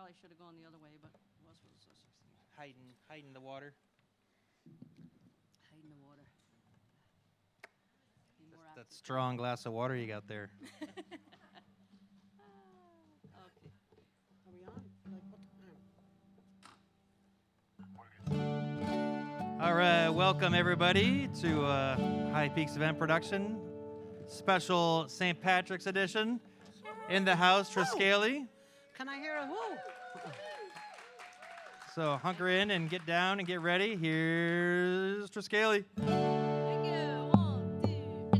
probably should have gone the other way, but was 16. Hiding the water. Hiding the water. Be more That active. strong glass of water you got there. Okay. Are we on? Like, what? All right, welcome everybody to High Peaks Event Production, special St. Patrick's edition. In the house, Triskele. Can I hear a woo? So hunker in and get down and get ready. Here's Triskele. Thank you. 1, 2, 3,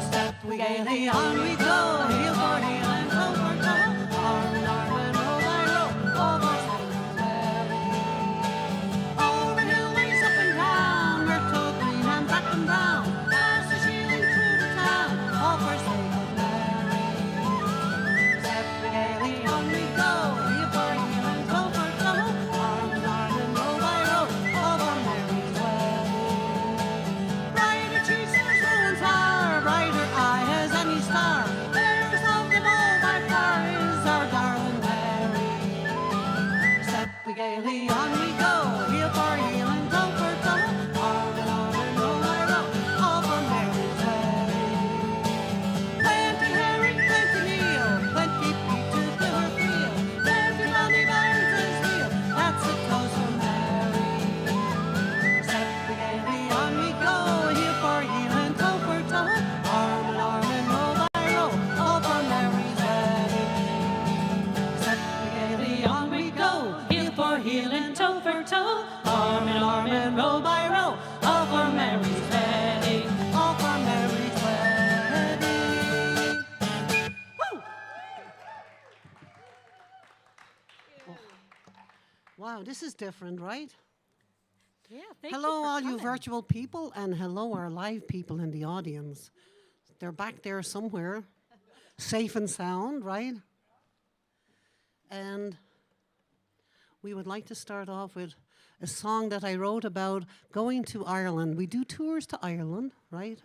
Step we gaily on we go, heel for heel and toe for toe, arm in arm and row by row, over St. Mary. Over hill-ways up and down, myrtle green and black and brown, past the shieling through the town, over St. Mary. Step we gaily on we go, heel for heel and toe for toe, arm in arm and row by row, over Mary's wedding. Brighter cheeks and ruins are, brighter eye as any star. Fairest of them all by far is our darling Mary. Step we gaily on we go, heel for heel and toe for toe, arm in arm and row by row, all for Mary's wedding. Plenty herring, plenty meal, plenty feet to do her feel, plenty money barns and steel, that's a toast for Mary. Step we gaily on we go, heel for heel and toe for toe, arm in arm and row by row, all for Mary's wedding. Step we gaily on we go, heel for heel and toe for toe, arm in arm and row by row, all for Mary's wedding, all for Mary's wedding. Woo! Oh. Wow, this is different, right? Yeah, thank Hello, you for all you coming. virtual people, and hello, our live people in the audience. They're back there somewhere, safe and sound, right? And we would like to start off with a song that I wrote about going to Ireland. We do tours to Ireland, right?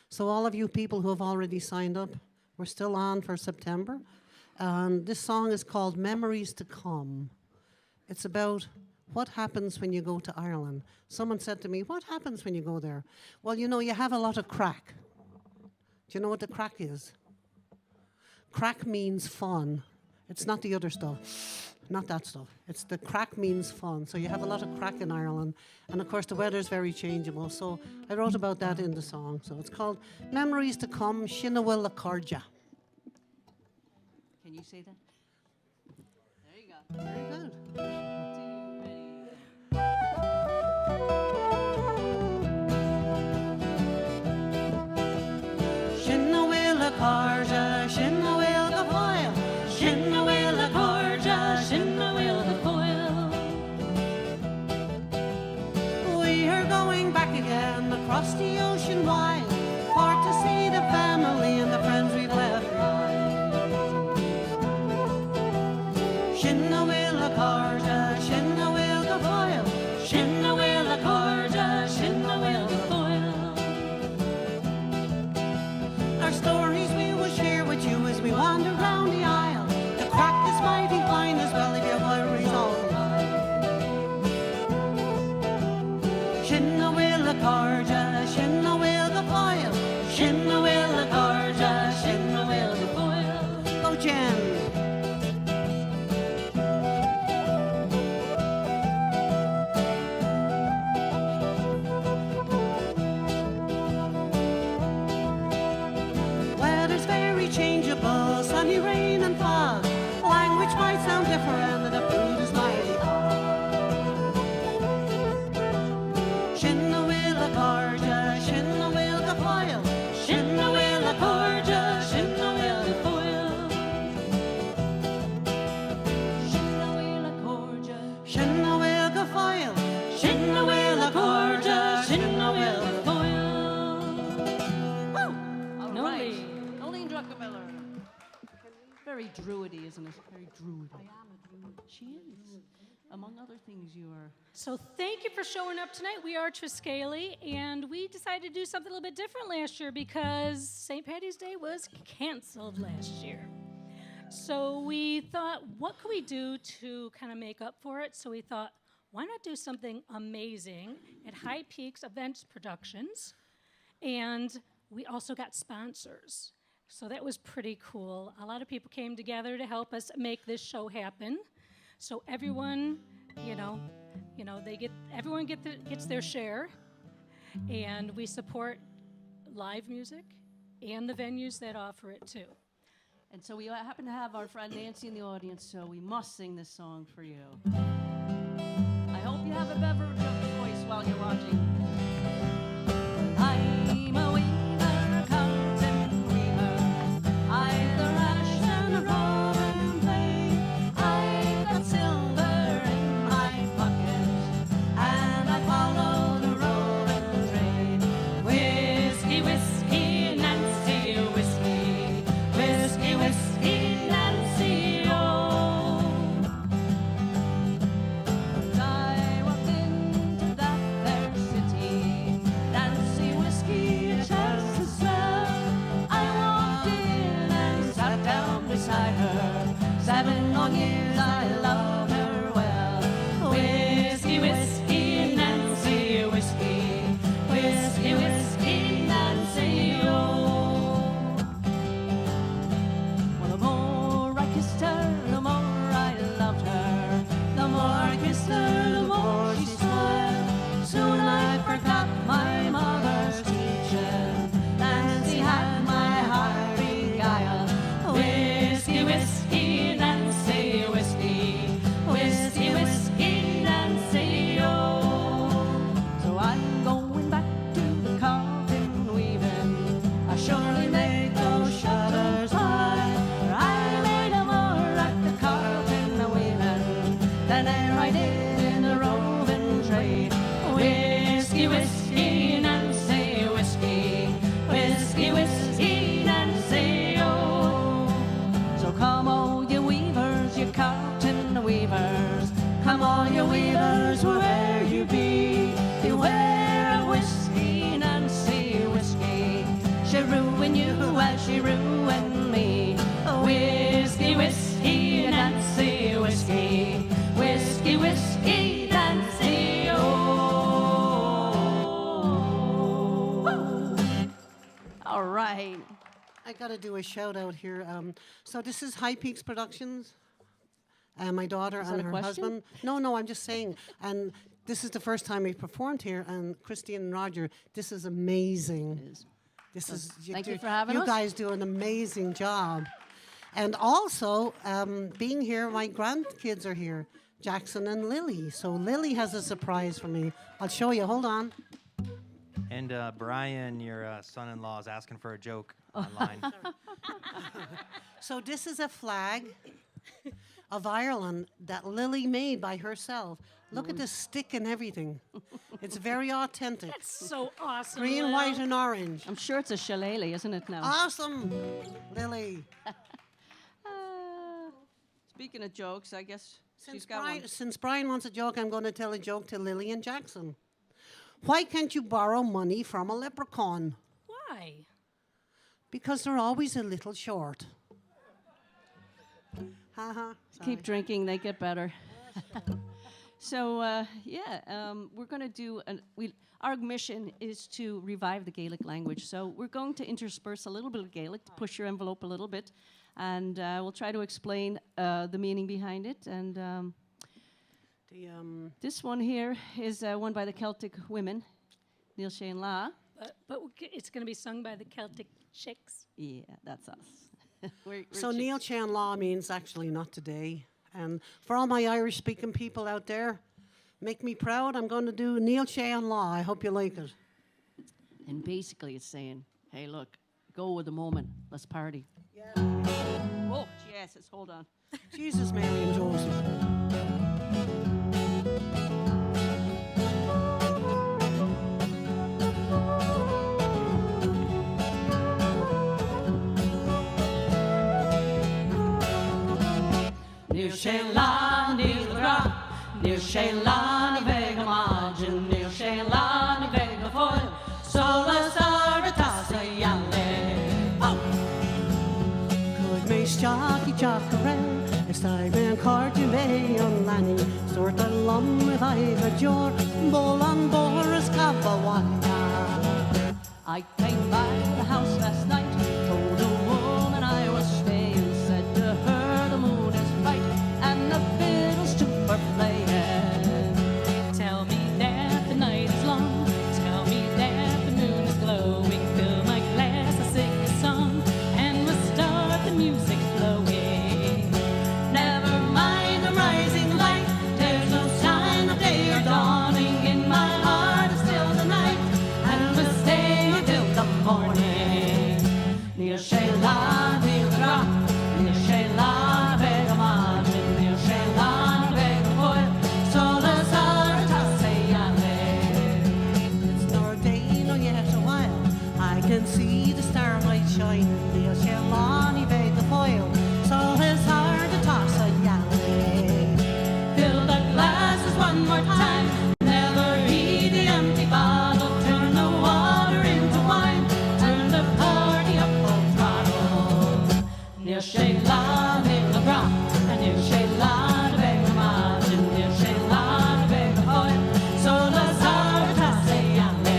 So all of you people who have already signed up, we're still on for September. And this song is called Memories to Come. It's about what happens when you go to Ireland. Someone said to me, what happens when you go there? Well, you know, you have a lot of crack. Do you know what the crack is? Crack means fun. It's not the other stuff, not that stuff. It's the crack means fun. So you have a lot of crack in Ireland. And of course, the weather's very changeable. So I wrote about that in the song. So it's called Memories to Come, Shinawilla Corja. Can you say that? There you go. Very good. 2, ready. Shinawilla Corja, Shinawilla Foil, Shinawilla Corja, Shinawilla Foil. We are going back again across the ocean wide, for to see the family and the friends we've left behind. Shinawilla Corja, Shinawilla Foil, Shinawilla Corja, Shinawilla Foil. Our stories we will share with you as we wander round the aisle. The crack is mighty fine as well if your worries all behind. Shinawilla Corja, Shinawilla Foil, Shinawilla Corja, Shinawilla Foil. Go Jen. Weather's very changeable, sunny, rain and fog. Language might sound different and the food is mighty hot. Shinawilla Corja, Shinawilla Foil, Shinawilla Corja, Shinawilla Foil. Shinawilla Corja, Shinawilla Foil, Shinawilla Corja, Shinawilla Foil. Woo! All Noli. right. Nolene Druckenmiller. Very druidy, isn't it? Very druidy. I am a druid. She is. among other things, you are. So thank you for showing up tonight. We are Triskele, and we decided to do something a little bit different last year because St. Patty's Day was canceled last year. So we thought, what could we do to kind of make up for it? So we thought, why not do something amazing at High Peaks Events Productions? And we also got sponsors. So that was pretty cool. A lot of people came together to help us make this show happen. So everyone, everyone gets their share, and we support live music and the venues that offer it too. And so we happen to have our friend Nancy in the audience, so we must sing this song for you. I hope you have a beverage of choice while you're watching. I'm a weaver, curtain weaver. I've the rush and the robin blade. I've got silver in my pocket, and I follow the robin trade. Whiskey, whiskey, Nancy, whiskey. Whiskey, whiskey, Nancy, oh. I walked into that fair city, Nancy whiskey, a chance to smell. I walked in and sat down beside her. 7 long years I loved her well. Whiskey, whiskey, Nancy, whiskey. Whiskey, whiskey, Nancy, oh. Well, the more I kissed her, the more I loved her. The more I kissed her, the more she smiled. Soon I forgot my mother's teaching. Nancy had my heart beguiled. Whiskey, whiskey, Nancy, whiskey. Whiskey, whiskey, Nancy, oh. So I'm going back to the carpet weaving. I surely make those shutters high. I made a more at the carpet weaving than e'er I did in the roving trade. Whiskey, whiskey, Nancy, whiskey. Whiskey, whiskey, Nancy, oh. So come all you weavers, you carpet weavers. Come all you weavers, wherever you be. Beware of whiskey, Nancy, whiskey. She ruin you as she ruined me. Whiskey, whiskey, Nancy, whiskey. Whiskey, whiskey, Nancy, oh. All right. I got to do a shout out here. So this is High Peaks Productions. My daughter Is that and a her question? husband. No, I'm just saying. And this is the first time we performed here. And Christine and Roger, this is amazing. It is. This is thank you for having you us. guys do an amazing job. And also, being here, my grandkids are here, Jackson and Lily. So Lily has a surprise for me. I'll show you. Hold on. And Brian, your son-in-law, is asking for a joke online. So this is a flag of Ireland that Lily made by herself. Look at the stick and everything. It's very authentic. That's so awesome. Green, Lil. white, and orange. I'm sure it's a shillelagh, isn't it now? Awesome, Lily. Speaking of jokes, I guess she's Since got one. Since Brian wants a joke, I'm going to tell a joke to Lily and Jackson. Why can't you borrow money from a leprechaun? Why? Because they're always a little short. Haha. Keep drinking, they get better. So, we're going to do, our mission is to revive the Gaelic language. So we're going to intersperse a little bit of Gaelic to push your envelope a little bit. And we'll try to explain the meaning behind it. And this one here is one by the Celtic women, Neil Shane La. But it's going to be sung by the Celtic Chicks. Yeah, that's us. we're So chicks. Neil Chan Law means actually not today. And for all my Irish-speaking people out there, make me proud. I'm going to do Neil Chan Law. I hope you like it. And basically it's saying, hey, look, go with the moment. Let's party. Yeah. Oh, Jesus, hold on. Jesus, Mary, and Joseph. Níl sé lá níl gra, Níl sé lá na bheith go mágin, níl sé lá na bheith go foiil, solas áiritá sa dheala. Could me stocky jock around, is time in carty bay on Lanny, sort of lum with I a jor, bowl on Boris Cabawanda. I came by the house last night, told a woman I was staying, said to her the moon is bright and the fiddles too are playing. Tell me that the night is long, tell me that the moon is glowing, fill my glass, I sing a song, and we'll start the music flowing. Never mind the rising light, there's no sign of day or dawning, in my heart is still the night, and we'll stay till the morning. Níl sé lá níl gra, níl sé lá bheith go mágin, níl sé lá bheith go foiil, solas áiritá sa dheala. It's nor day nor yet a while, I can see the starlight shining, níl sé lá ní bheith go foiil, solas áiritá sa dheala. Fill the glasses one more time, never heed the empty bottle, turn the water into wine, turn the party up full throttle. Níl sé lá níl gra, and níl sé lá na bheith go mágin, níl sé lá na bheith go foiil, solas áiritá sa dheala.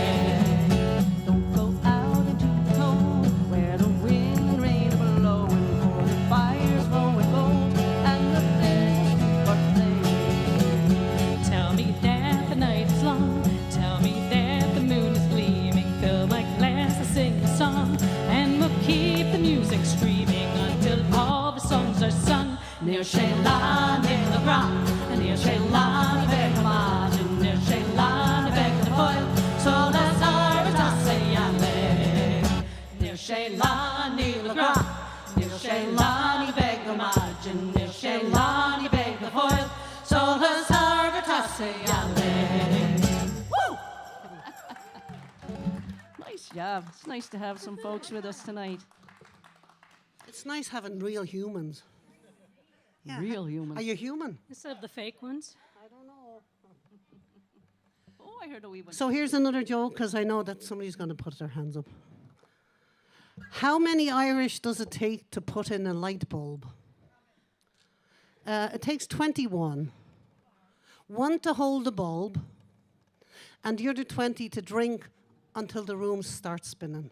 Don't go out into the cold, where the wind and rain are blowing, for the fire's growing cold, and the fiddles are playing. Tell me that the night is long, tell me that the moon is gleaming, fill my glass, I sing a song, and we'll keep the music streaming until all the songs are sung. Níl sé lá níl gra, and níl sé lá na bheith go mágin, níl sé lá na bheith go foiil, solas áiritá sa dheala. Níl sé lá níl gra, níl sé lá ní bheith go mágin, níl sé lá ní bheith go foiil, solas áiritá sa dheala. Woo! Nice job. It's nice to have some folks with us tonight. It's nice having real humans. Yeah. Real humans. Are you human? Instead of the fake ones. I don't know. Oh, I heard a wee one. So here's another joke, because I know that somebody's going to put their hands up. How many Irish does it take to put in a light bulb? It takes 21. One to hold the bulb, and the other 20 to drink until the room starts spinning.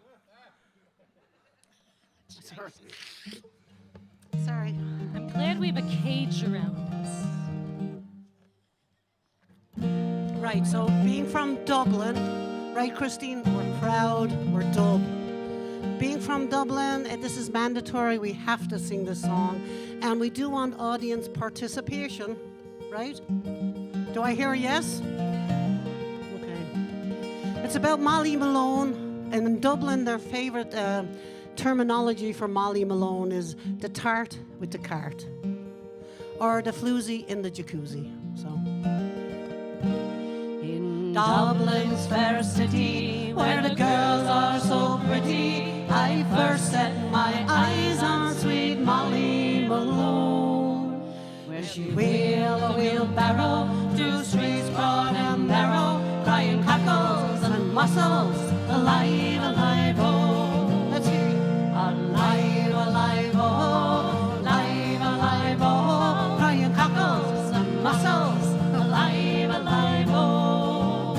Sorry. I'm glad we have a cage around us. Right, so being from Dublin, right, Christine, we're proud, we're Dub. Being from Dublin, this is mandatory, we have to sing this song, and we do want audience participation, right? Do I hear a yes? Okay. It's about Molly Malone, and in Dublin, their favourite terminology for Molly Malone is the tart with the cart, or the floozy in the jacuzzi, so. In Dublin's fair city, where the girls are so pretty, I first set my eyes on sweet Molly Malone, where she wheeled a wheelbarrow through streets broad and narrow, crying cockles and mussels, alive, alive, oh. Let's hear it. Alive, alive, oh, alive, alive, oh, crying cockles and mussels, alive, alive, oh.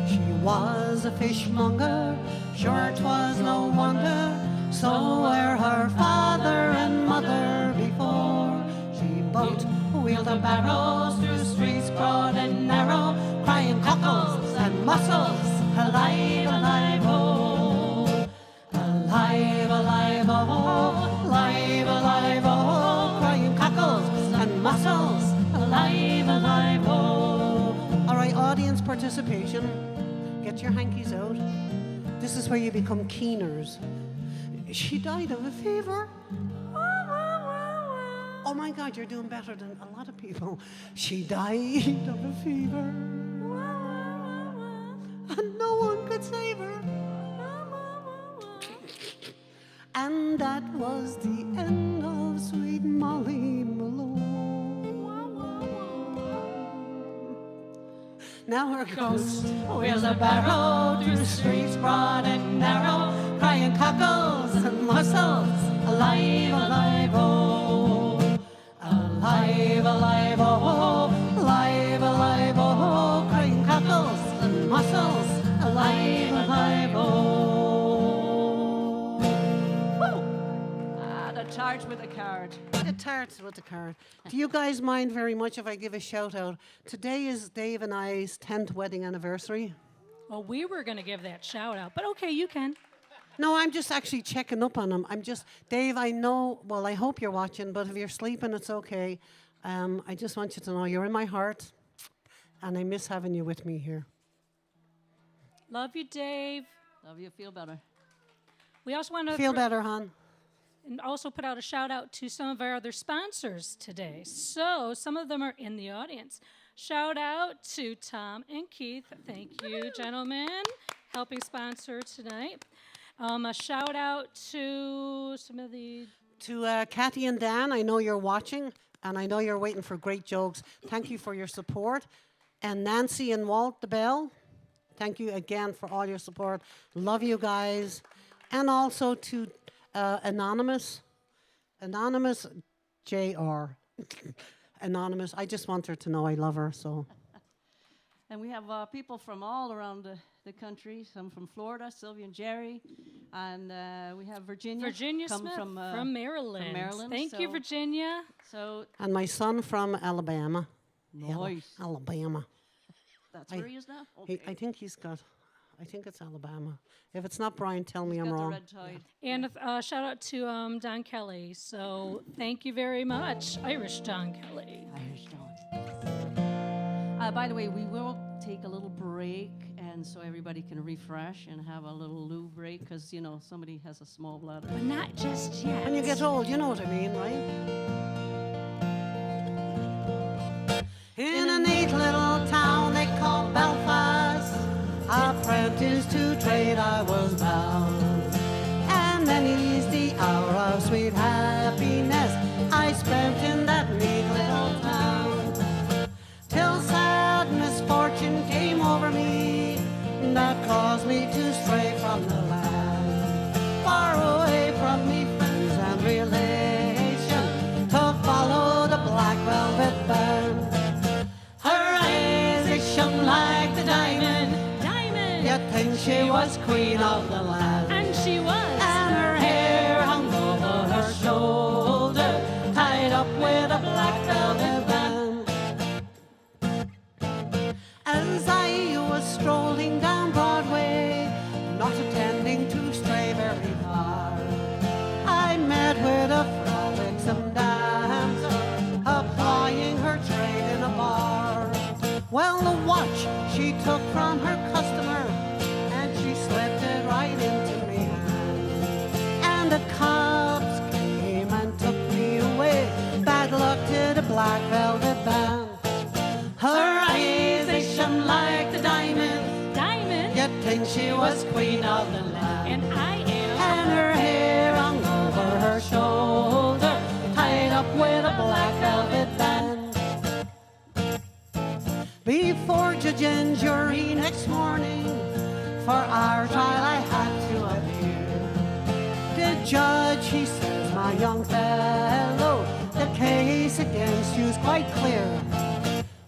She was a fishmonger, sure 'twas no wonder, so were her father and mother before. She both wheeled her barrows through streets broad and narrow, crying cockles and mussels, alive, alive, oh. Alive, alive, oh, alive, alive, oh, crying cockles and mussels, alive, alive, oh. All right, audience participation. Get your hankies out. This is where you become keeners. She died of a fever. Oh my God, you're doing better than a lot of people. She died of a fever. And no one could save her. And that was the end of sweet Molly Malone. Now her ghost Wheels a barrow through streets broad and narrow, crying cockles and mussels, alive, alive, oh, alive, alive, oh, alive, alive, oh, crying cockles and mussels, alive, alive, oh. Woo! The charge with a card. the tarts with the card. Do you guys mind very much if I give a shout out? Today is Dave and I's 10th wedding anniversary. Well, we were going to give that shout out, but okay, you can. No, I'm just actually checking up on him. Dave, I know, well, I hope you're watching, but if you're sleeping, it's okay. I just want you to know you're in my heart, and I miss having you with me here. Love you, Dave. Love you, feel better. We also want to Feel better, hon? and also put out a shout out to some of our other sponsors today. So some of them are in the audience. Shout out to Tom and Keith. Thank you, gentlemen, helping sponsor tonight. A shout out to some of the... To Kathy and Dan, I know you're watching, and I know you're waiting for great jokes. Thank you for your support. And Nancy and Walt the Bell, thank you again for all your support. Love you guys. And also to Anonymous JR. Anonymous, I just want her to know I love her, so. And we have people from all around the country, some from Florida, Sylvia and Jerry, and we have Virginia come Smith from Maryland. Maryland, Thank you, so- Virginia. So And my son from Alabama. nice. Alabama. That's I- where he is now. Okay. I think it's Alabama. If it's not Brian, tell me He's I'm got the wrong. red tide. And a shout out to Don Kelly. So thank you very much, Irish Don Kelly. Irish Dawn. By the way, we will take a little break, and so everybody can refresh and have a little loo break, because somebody has a small bladder. But not just yet. When you get old, you know what I mean, right? In a neat little town they call Belfast, apprentice to trade I was bound. And many's the hour of sweet happiness I spent in that neat little town. Till sad misfortune came over me, that caused me to stray from the land, far away from me friends and relations, to follow the black velvet band. Her eyes, they shone like the diamond, yet think she was queen of the land. And she was. And her hair hung over her shoulder, tied up with a black velvet band. As I was strolling down Broadway, not intending to stray very far, I met with a frolicsome dancer, applying her trade in a bar. Well, the watch she took from her customer, and she slipped it right into me hand. And the cops came and took me away, bad luck to the black velvet band. Her eyes, they shone like the diamond, yet think she was queen of the land. And I am. And her hair hung over her shoulder, tied up with a black velvet band. Before judge and jury next morning, for our trial I had to appear. The judge, he says, my young fellow, the case against you's quite clear.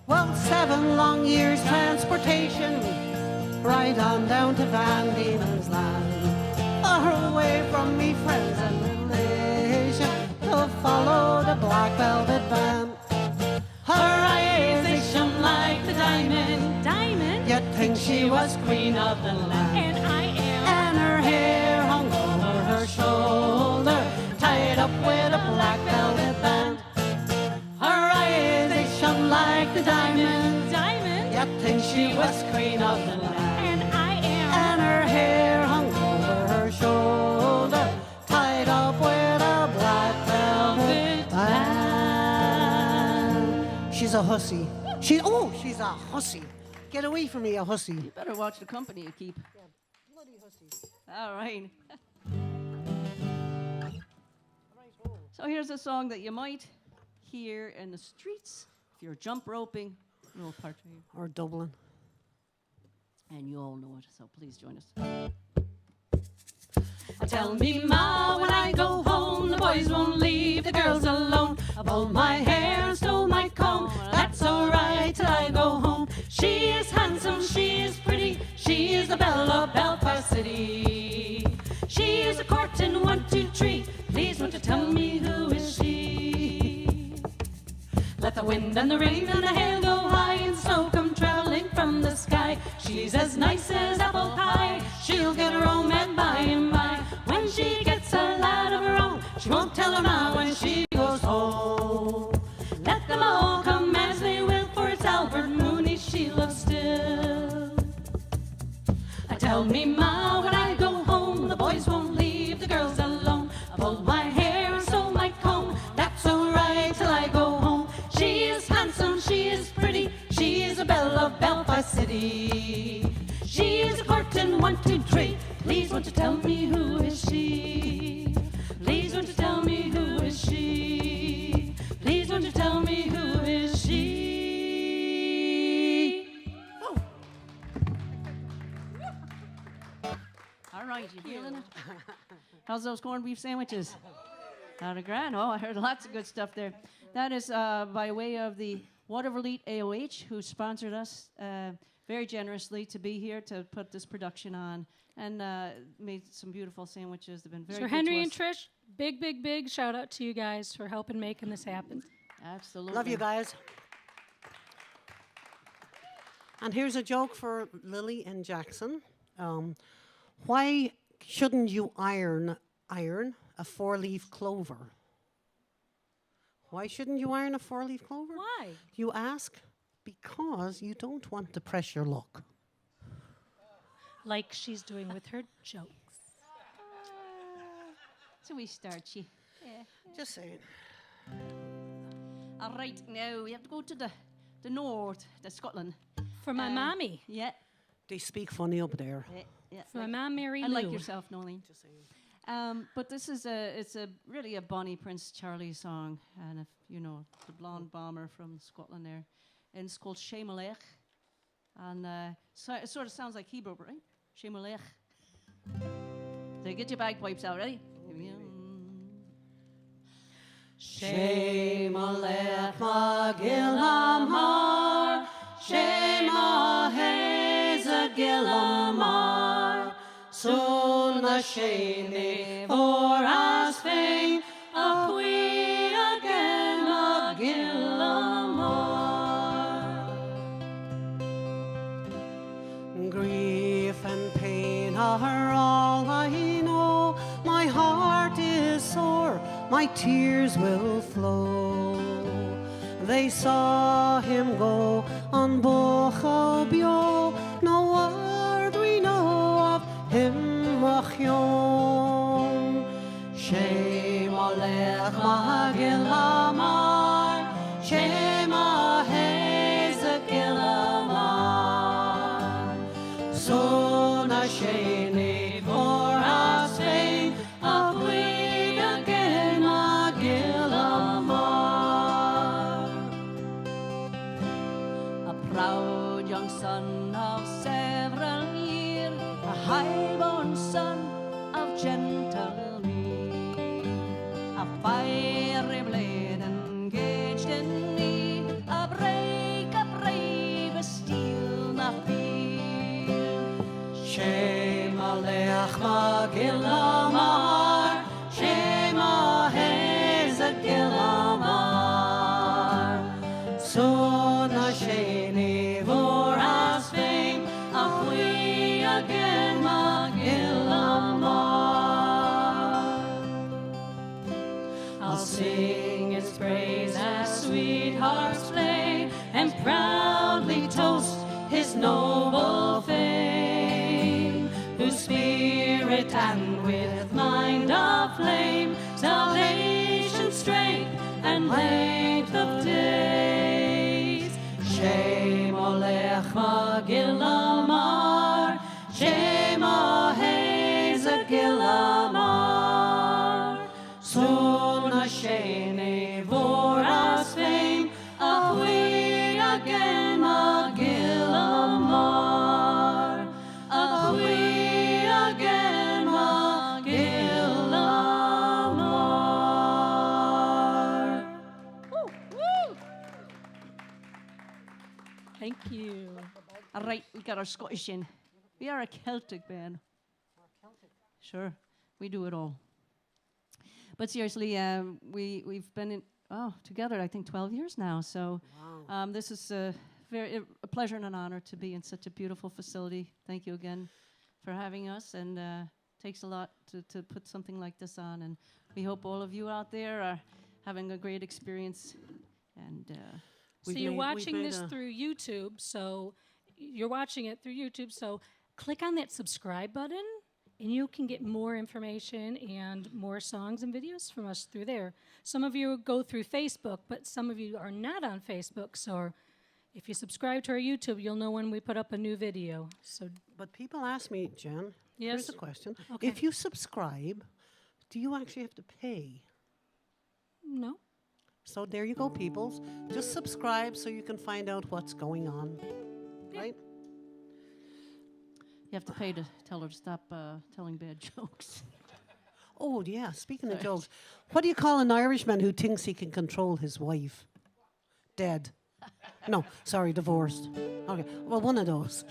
Well, 7 long years transportation, right on down to Van Diemen's Land, far away from me friends and relations, to follow the black velvet band. Her eyes, they shone like the diamond, yet think she was queen of the land. And I am. And her hair hung over her shoulder, tied up with a black velvet band. Her eyes, they shone like the diamond, yet think she was queen of the land. And I am. And her hair hung over her shoulder, tied up with a black velvet band. She's a hussy. She's a hussy. Get away from me, a hussy. You better watch the company you keep. Bloody hussy. All right. So here's a song that you might hear in the streets if you're jump roping. A little part for you. Or Dublin. And you all know it, so please join us. Tell me, Ma, when I go home, the boys won't leave the girls alone. I pulled my hair and stole my comb. That's alright till I go home. She is handsome, she is pretty, she is the belle of Belfast City. She is a courtin' 1, 2, 3. Please won't you tell me who is she? Let the wind and the rain and the hail go high and snow come traveling from the sky. She's as nice as apple pie. She'll get her own man by and by. When she gets a lad of her own, she won't tell her ma when she goes home. Let them all come as they will, for it's Albert Mooney she loves still. Tell me, Ma, when I go home, the boys won't leave the girls alone. I pulled my hair and stole my comb. That's alright till I go home. She is handsome, she is pretty, she is a belle of Belfast City. She is a courtin' 1, 2, 3. Please won't you tell me who is she? Please won't you tell me who is she? Please won't you tell me who is she? Oh. All right, you feeling it? How's those corned beef sandwiches? Not a grand. Oh, I heard lots of good stuff there. That is by way of the Watervliet AOH, who sponsored us very generously to be here to put this production on, and made some beautiful sandwiches. They've been very good Henry to and us. Trish, big shout out to you guys for helping making this happen. Absolutely. Love you guys. And here's a joke for Lily and Jackson. Why shouldn't you iron a 4-leaf clover? Why shouldn't you iron a 4-leaf clover? Why? You ask because you don't want to press your luck. Like she's doing with her jokes. So we start, she. Yeah. Just saying. All right, now we have to go to the north, to Scotland. For my mommy. Yeah. They speak funny up there. Yeah. For my mom, Mary And Lou. like yourself, Nolene. Just saying. But this is it's really a Bonnie Prince Charlie song, and if you know the blonde bomber from Scotland there, and it's called Shemalech, and so it sort of sounds like Hebrew, right? Shemalech. So get your bagpipes out, ready? Shemalech Magilhamar, Shema Hazagilamar, Suna Shene for us fame, a we again Magilamar. Grief and pain are all I know, my heart is sore, my tears will flow. They saw him go on Bochobio, no word we know of him Machion. Shema Lech Magilhamar, Shema Hazagilamar. Sona Shene for us fame, of we again Magilamar. A proud young son of several years, a high-born son of gentle mien, a fiery blade engaged in me, a brave steel na fear. Shema Lech Magilamar, Shema Hazagilamar. Sona Shene for us fame, of we again Magilamar. I'll sing its praise as sweethearts play, and proudly toast his noble fame, whose spirit and with mind aflame, salvation, strength, and length of days. Shema Lech Magilamar, Shema Hazagilamar. Sona Shene for us fame, of we again Magilamar. All right, we got our Scottish in. We are a Celtic band. Sure, we do it all. But seriously, we've been together, I think, 12 years now. So this is a pleasure and an honor to be in such a beautiful facility. Thank you again for having us. And takes a lot to put something like this on. And we hope all of you out there are having a great experience. And so you're watching this through YouTube. So you're watching it through YouTube. So click on that subscribe button, and you can get more information and more songs and videos from us through there. Some of you go through Facebook, but some of you are not on Facebook. So if you subscribe to our YouTube, you'll know when we put up a new video. So, But people ask me, Jen, Yes? here's a question. Okay. If you subscribe, do you actually have to pay? no. So there you go, peoples. Just subscribe so you can find out what's going on. Right? you have to pay to tell her to stop telling bad jokes. Oh, yeah, speaking of jokes, what do you call an Irishman who thinks he can control his wife? Dead. No, sorry, divorced. Okay, well, one of those.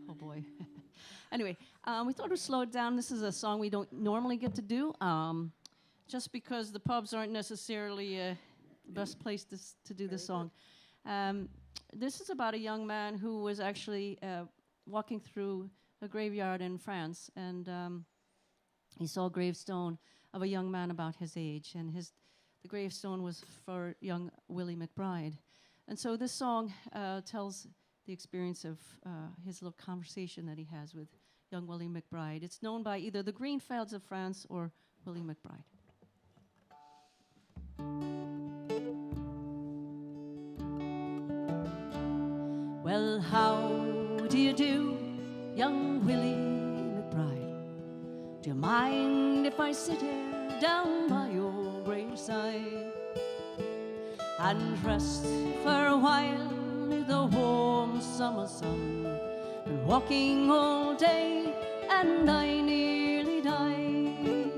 Oh boy. Anyway, we thought we'd slow it down. This is a song we don't normally get to do, just because the pubs aren't necessarily the best place to do this song. This is about a young man who was actually walking through a graveyard in France, and he saw a gravestone of a young man about his age, and the gravestone was for young Willie McBride. And so this song tells the experience of his little conversation that he has with young Willie McBride. It's known by either the Greenfields of France or Willie McBride. Well, how do you do, young Willie McBride? Do you mind if I sit here down by your graveside and rest for a while near the warm summer sun? Been walking all day and I nearly died.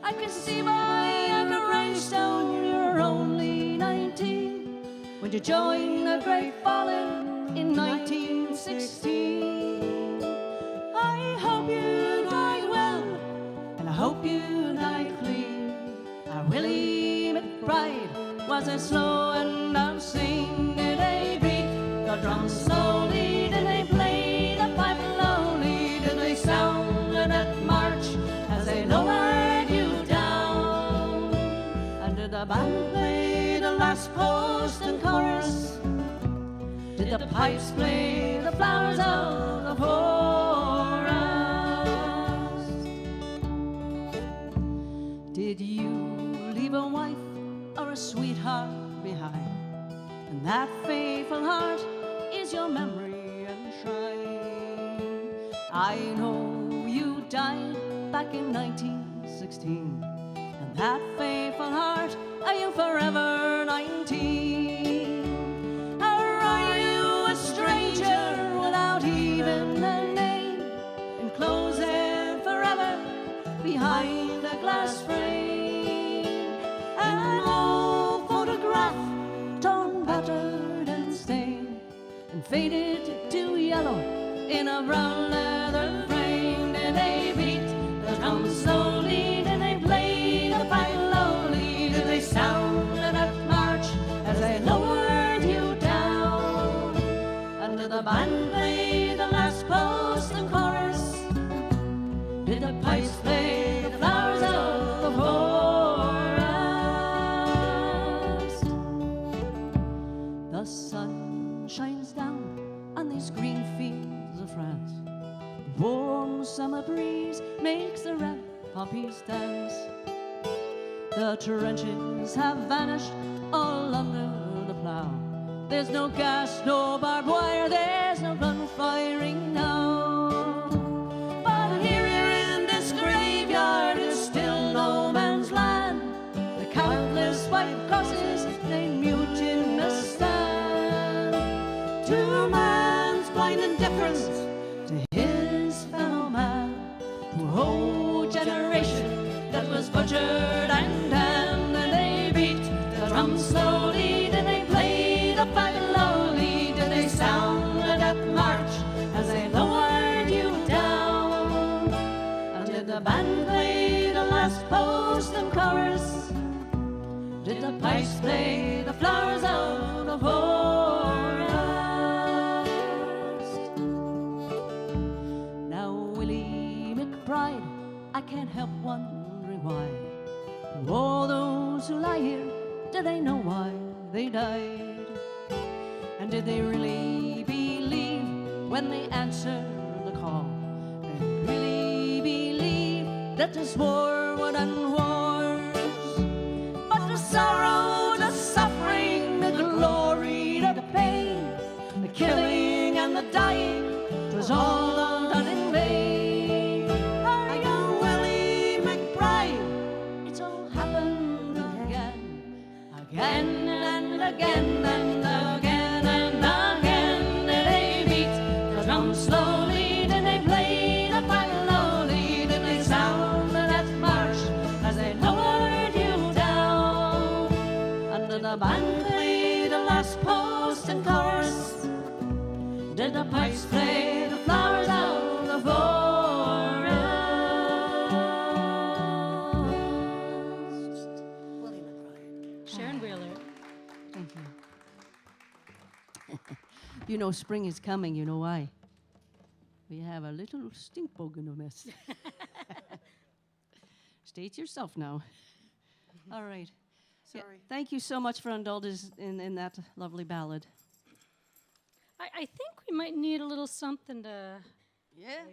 I can see by your gravestone you're only 19 when you joined the Great Fallen in 1916. I hope you died well, and I hope you died clean. Willie McBride was a slow and down sing. Did they beat the drums slowly? Did they play the pipe slowly? Did they sound that march as they lowered you down? And did the band play the last post and chorus? Did the pipes play the flowers of the forest? Did you leave a wife or a sweetheart behind? And that faithful heart is your memory and shrine. I know you died back in 1916, and that faithful heart, are you forever 19? Or are you a stranger without even a name, enclosed there forever behind a glass frame? An old photograph, torn, battered and stained, and faded to yellow in a brown leather frame. Did they beat the drums slowly? Did they play the pipe lowly? Did they sound that march as they lowered you down? And did the band play the last post and chorus? Did the pipes play the flowers of the forest? The sun shines down on these green fields of France. Warm summer breeze makes the red poppies dance. The trenches have vanished all under the plow. There's no gas, no barbed wire, there's no gun firing now. But here in this graveyard is still no man's land. The countless white crosses lay mute in the stand. To man's blind indifference to his fellow man, to a whole generation that was butchered and damned. And they beat the drums slowly, then they played the pipe low. pipes play the flowers of the forest. Now Willie McBride, I can't help wondering why. All those who lie here, do they know why they died? And did they really believe when they answered the call? And really believe that this war would end wars? But the sorrow, the suffering, the glory, the pain, the killing and the dying, it was all done in vain. Our young Willie McBride, it's all happened again, again and again and again and again. They beat the drum slowly, then they played a fire lowly, then they sounded that march as they lowered you down. Under the band played the last post and chorus. Did the pipes play the flowers of the forest? Willie McBride. Sharon Wheeler. Thank you. You know spring is coming, you know why? We have a little stink bug in the mess. Stay to yourself now. All right. Yeah, Sorry. thank you so much for indulging us in that lovely ballad. I think we might need a little something to Yeah.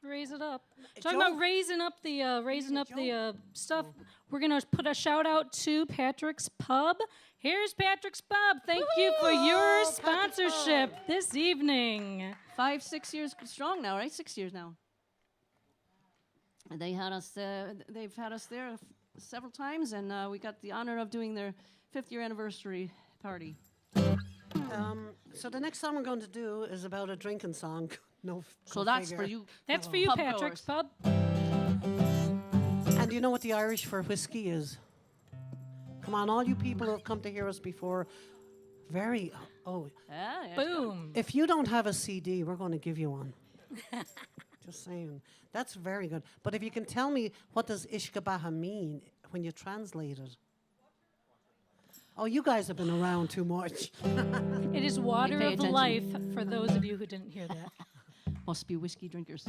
raise it up. A Talking joke. about raising up the stuff. We're gonna put a shout out to Patrick's Pub. Here's Patrick's Pub. Thank you for your sponsorship this evening. 5, 6 years strong now, right? 6 years now. And they had us. They've had us there several times, and we got the honor of doing their 5th year anniversary party. So the next song we're going to do is about a drinking song. No. So go that's figure. for you. That's for you, Pub Patrick's goers. Pub. And do you know what the Irish for whiskey is? Come on, all you people who have come to hear us before, oh, Yeah, yeah. Boom. if you don't have a CD, we're going to give you one. Just saying. That's very good. But if you can tell me what does Ishkabaha mean when you translate it? Oh, you guys have been around too much. It is water pay of attention. life for those of you who didn't hear that. Must be whiskey drinkers.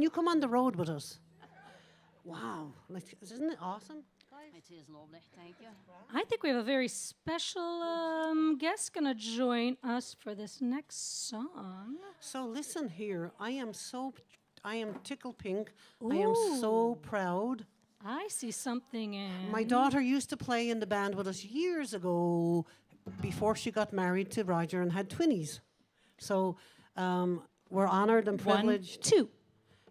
you come on the road with us? Wow, like, isn't it awesome? It is lovely, thank you. I think we have a very special guest going to join us for this next song. So listen here, I am tickle pink. I am so proud. I see something in. My daughter used to play in the band with us years ago before she got married to Roger and had twinnies. So we're honored and privileged. 1, 2.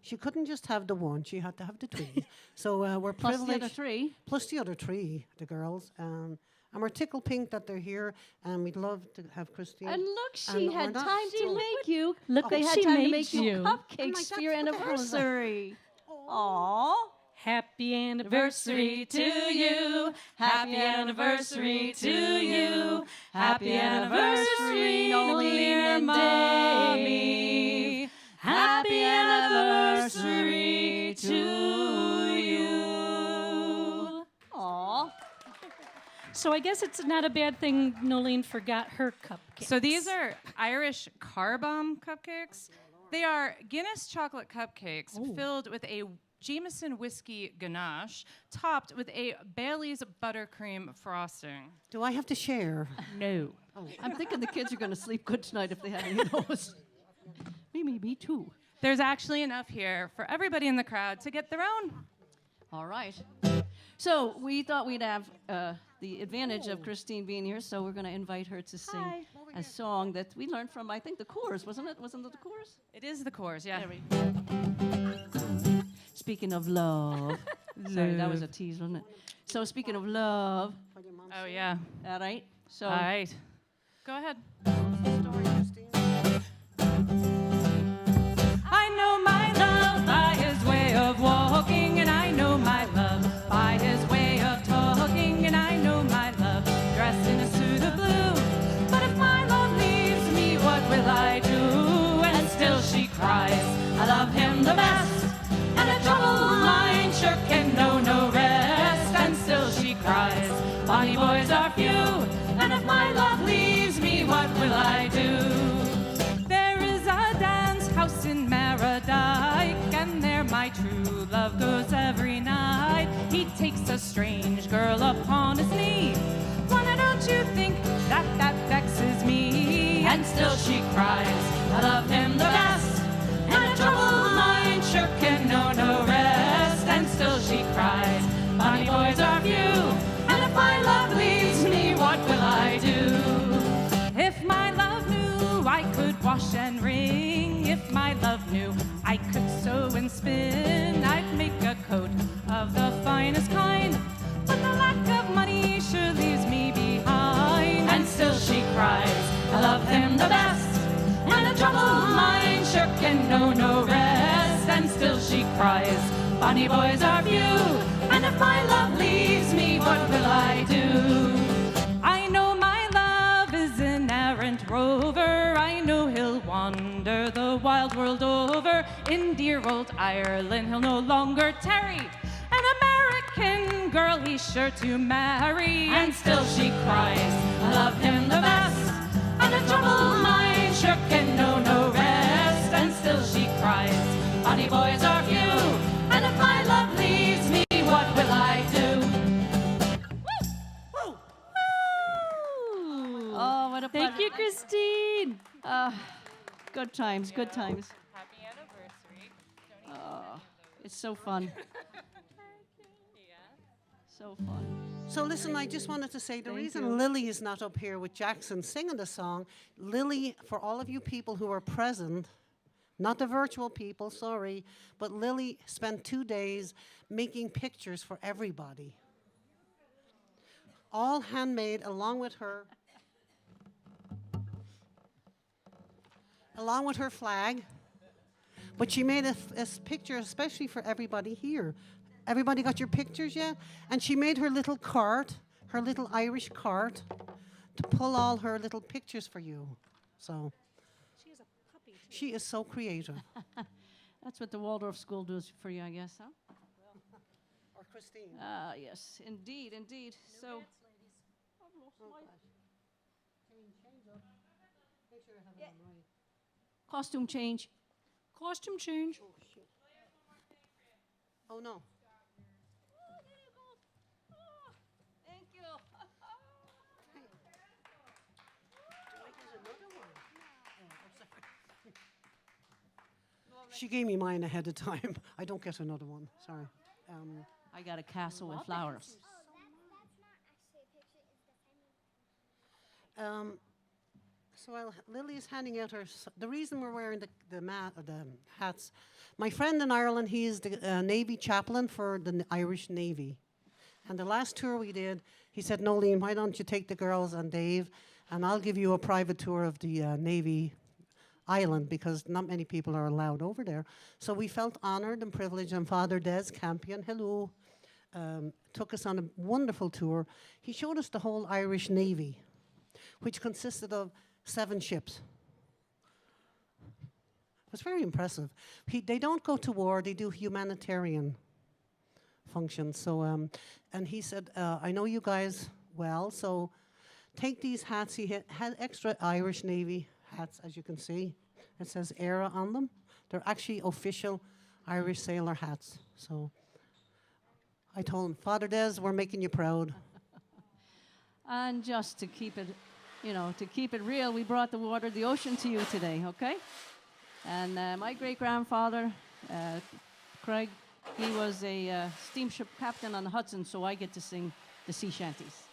She couldn't just have the one, she had to have the twins. So we're Plus privileged. the other three. Plus the other three, the girls. And we're tickle pink that they're here, and we'd love to have Christine. And look, And she we're had not- time to make you. Look They what had she time to made make you you. cupcakes for your anniversary. Aww. Happy anniversary to you. Happy anniversary to you. Happy anniversary, Nolene and Mommy. Happy anniversary to you. Aw. So I guess it's not a bad thing Nolene forgot her cupcakes. So these are Irish car bomb cupcakes. They are Guinness chocolate cupcakes filled with a Jameson whiskey ganache topped with a Bailey's buttercream frosting. Do I have to share? No. I'm thinking the kids are going to sleep good tonight if they have any of those. Me too. There's actually enough here for everybody in the crowd to get their own. All right. So we thought we'd have the advantage of Christine being here, so we're going to invite her to sing a song that we learned from, I think, the chorus, wasn't it? Wasn't it the chorus? It is the chorus, yeah. Speaking of love. Sorry, that was a tease, wasn't it? So speaking of love, Oh, yeah. all right. So All right. Go ahead. I know my love by his way of walking, and I know my love by his way of talking, and I know my love dressed in a suit of blue. But if my love leaves me, what will I do? And still she cries, I love him the best, and a troubled mind sure can know no rest. And still she cries, bonny boys are few, and if my love leaves me, what will I do? There is a dance house in Merodike, and there my true love goes every night. He takes a strange girl upon his knee. Why don't you think that that vexes me? And still she cries, I love him the best, and a troubled mind sure can know no rest. And still she cries, bonny boys are few, and if my love leaves me, what will I do? If my love knew I could wash and wring, if my love knew I could sew and spin, I'd make a coat of the finest kind. But the lack of money sure leaves me behind. And still she cries, I love him the best, and a troubled mind sure can know no rest. And still she cries, bonny boys are few, and if my love leaves me, what will I do? I know my love is an errant rover. I know he'll wander the wild world over. In dear old Ireland he'll no longer tarry. An American girl he's sure to marry. And still she cries, I love him the best, and a troubled mind sure can know no rest. And still she cries, bonny boys are few, and if my love leaves me, what will I do? Woo! Woo! oh, what a pleasure. Thank you, Christine. Good times, good times. Happy anniversary. Oh, it's so fun. So fun. So listen, I just wanted to say the reason Lily is not up here with Jackson singing the song, Lily, for all of you people who are present, not the virtual people, sorry, but Lily spent 2 days making pictures for everybody. All handmade along with her flag. But she made a picture especially for everybody here. Everybody got your pictures yet? And she made her little cart, her little Irish cart, to pull all her little pictures for you. So she is so creative. That's what the Waldorf School does for you, I guess, huh? Or Christine. Yes, indeed, indeed. So, costume change. Costume change. Oh, no. Thank you. Do I get another one? She gave me mine ahead of time. I don't get another one. Sorry. I got a castle with flowers. So while Lily's handing out the reason we're wearing the hats, my friend in Ireland, he is the Navy chaplain for the Irish Navy. And the last tour we did, he said, Nolene, why don't you take the girls and Dave, and I'll give you a private tour of the Navy island, because not many people are allowed over there. So we felt honored and privileged, and Father Des Campion, hello, took us on a wonderful tour. He showed us the whole Irish Navy, which consisted of 7 ships. It was very impressive. They don't go to war, they do humanitarian functions. So, and he said, I know you guys well, so take these hats. He had extra Irish Navy hats, as you can see. It says ERA on them. They're actually official Irish sailor hats. So I told him, Father Des, we're making you proud. And just to keep it, to keep it real, we brought the water, the ocean to you today, okay? And my great-grandfather, Craig, he was a steamship captain on the Hudson, so I get to sing the sea shanties.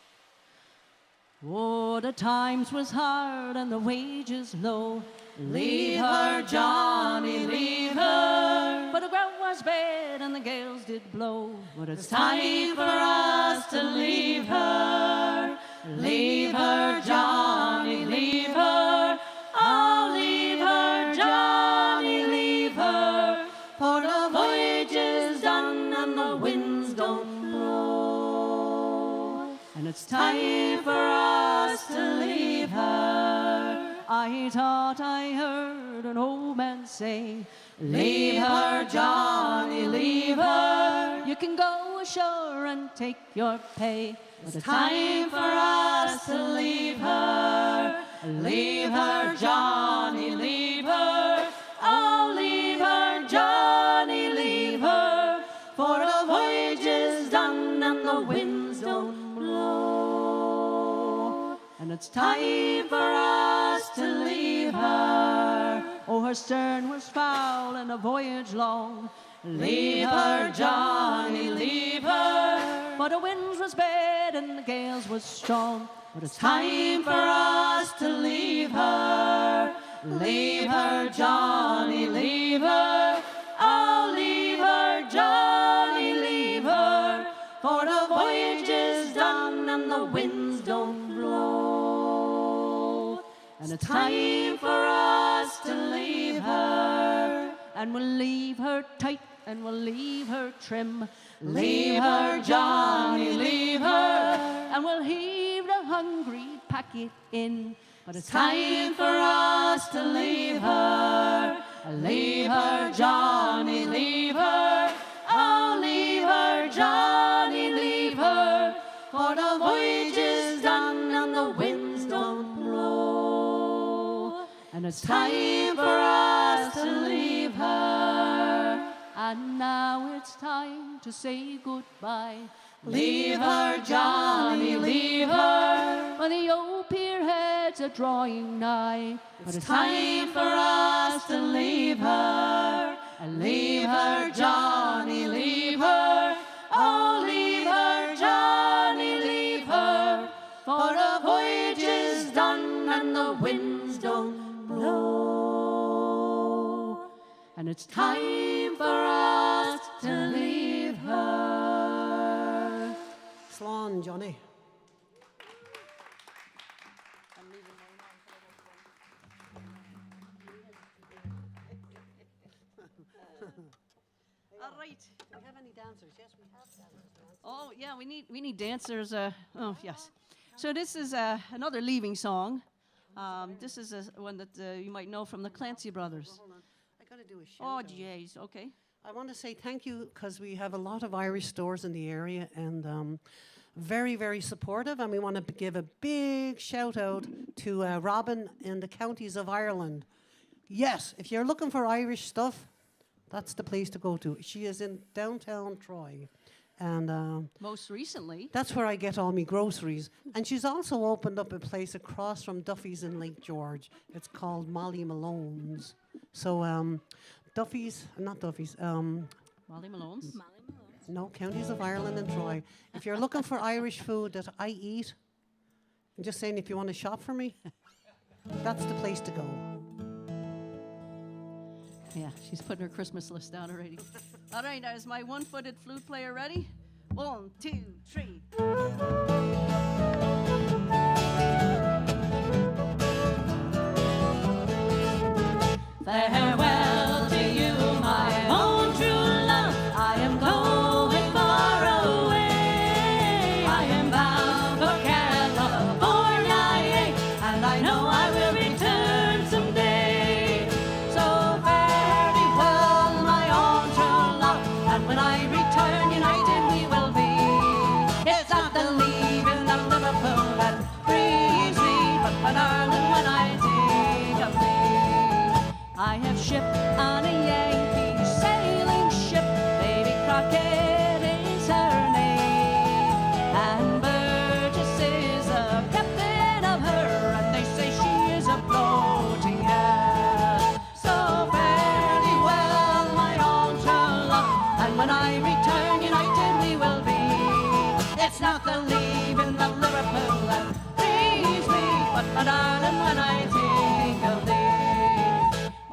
Oh, the times was hard and the wages low. Leave her, Johnny, leave her. But the ground was bad and the gales did blow. But it's time for us to leave her. Leave her, Johnny, leave her. Oh, leave her, Johnny, leave her. For the voyage is done and the winds don't blow. And it's time for us to leave her. I thought I heard an old man say, leave her, Johnny, leave her. You can go ashore and take your pay. But it's time for us to leave her. Leave her, Johnny, leave her. Oh, leave her, Johnny, leave her. For the voyage is done and the winds don't blow. And it's time for us to leave her. Oh, her stern was foul and the voyage long. Leave her, Johnny, leave her. For the winds was bad and the gales was strong. But it's time for us to leave her. Leave her, Johnny, leave her. Oh, leave her, Johnny, leave her. For the voyage is done and the winds don't blow. And it's time for us to leave her. And we'll leave her tight and we'll leave her trim. Leave her, Johnny, leave her. And we'll heave the hungry packet in. But it's time for us to leave her. Leave her, Johnny, leave her. Oh, leave her, Johnny, leave her. For the voyage is done and the winds don't blow. And it's time for us to leave her. And now it's time to say goodbye. Leave her, Johnny, leave her. For the old pier heads are drawing nigh. But it's time for us to leave her. And leave her, Johnny, leave her. Oh, leave her, Johnny, leave her. For the voyage is done and the winds don't blow. And it's time for us to leave her. Slán, Johnny. All right. Do we have any dancers? Yes, we have dancers. Oh, yeah, we need dancers. Oh, yes. So this is another leaving song. This is one that you might know from the Clancy Brothers. Hold on. I got to do a shout Oh, out. jeez. Okay. I want to say thank you because we have a lot of Irish stores in the area and very, very supportive. And we want to give a big shout out to Robin in the counties of Ireland. Yes, if you're looking for Irish stuff, That's the place to go to. She is in downtown Troy. And Most recently, that's where I get all my groceries. And she's also opened up a place across from Duffy's in Lake George. It's called Molly Malone's. So Duffy's, not Duffy's, Molly Malone's. no, Counties of Ireland and Troy. If you're looking for Irish food that I eat, I'm just saying if you want to shop for me, that's the place to go. Yeah, she's putting her Christmas list down already. All right, now is my one-footed flute player ready? 1, 2, 3. Farewell to you, my own true love. I am going far away. I am bound for California, and I know I will return someday. So fare thee well, my own true love, and when I return, united we will be. It's not the leaving of Liverpool that grieves me, but my darling, when I think of thee. I have shipped on a Yankee sailing ship. Baby Crockett is her name, and Burgess is the captain of her, and they say she is a floating head. So fare thee well, my own true love, and when I return, united we will be. It's not the leaving of Liverpool that grieves me, but my darling, when I think of thee.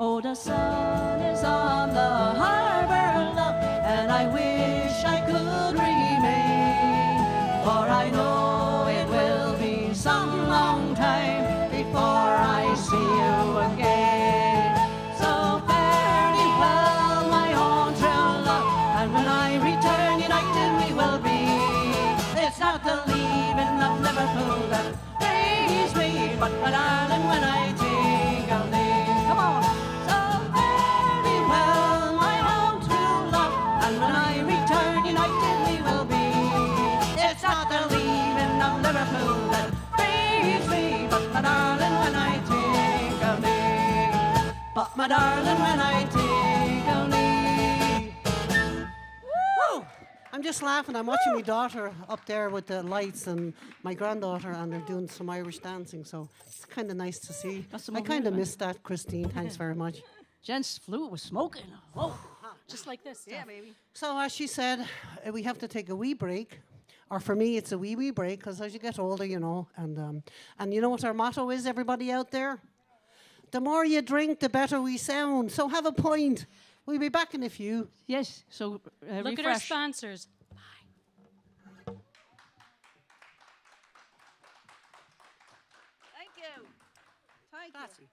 Oh, the sun is on the harbor, love, and I wish I could remain, for I know it will be some long time before I see you again. So fare thee well, my own true love, and when I return, united we will be. It's not the leaving of Liverpool that grieves me, but my darling, when I think of thee. Come on. So fare thee well, my own true love, and when I return, united we will be. It's not the leaving of Liverpool that grieves me, but my darling, when I think of thee. But my darling, when I think of thee. Woo! I'm just laughing. I'm watching my daughter up there with the lights and my granddaughter, and they're doing some Irish dancing. So it's kind of nice to see. That's the I moment, kind of right? missed that, Christine. Thanks very much. Jen's flute was smoking. Whoa. Just like this. Yeah, Stuff. baby. So as she said, we have to take a wee break. Or for me, it's a wee break, because as you get older, you know. And you know what our motto is, everybody out there? The more you drink, the better we sound. So have a point. We'll be back in a few. Yes, so Look at our refresh. sponsors. Thank you. Thank you.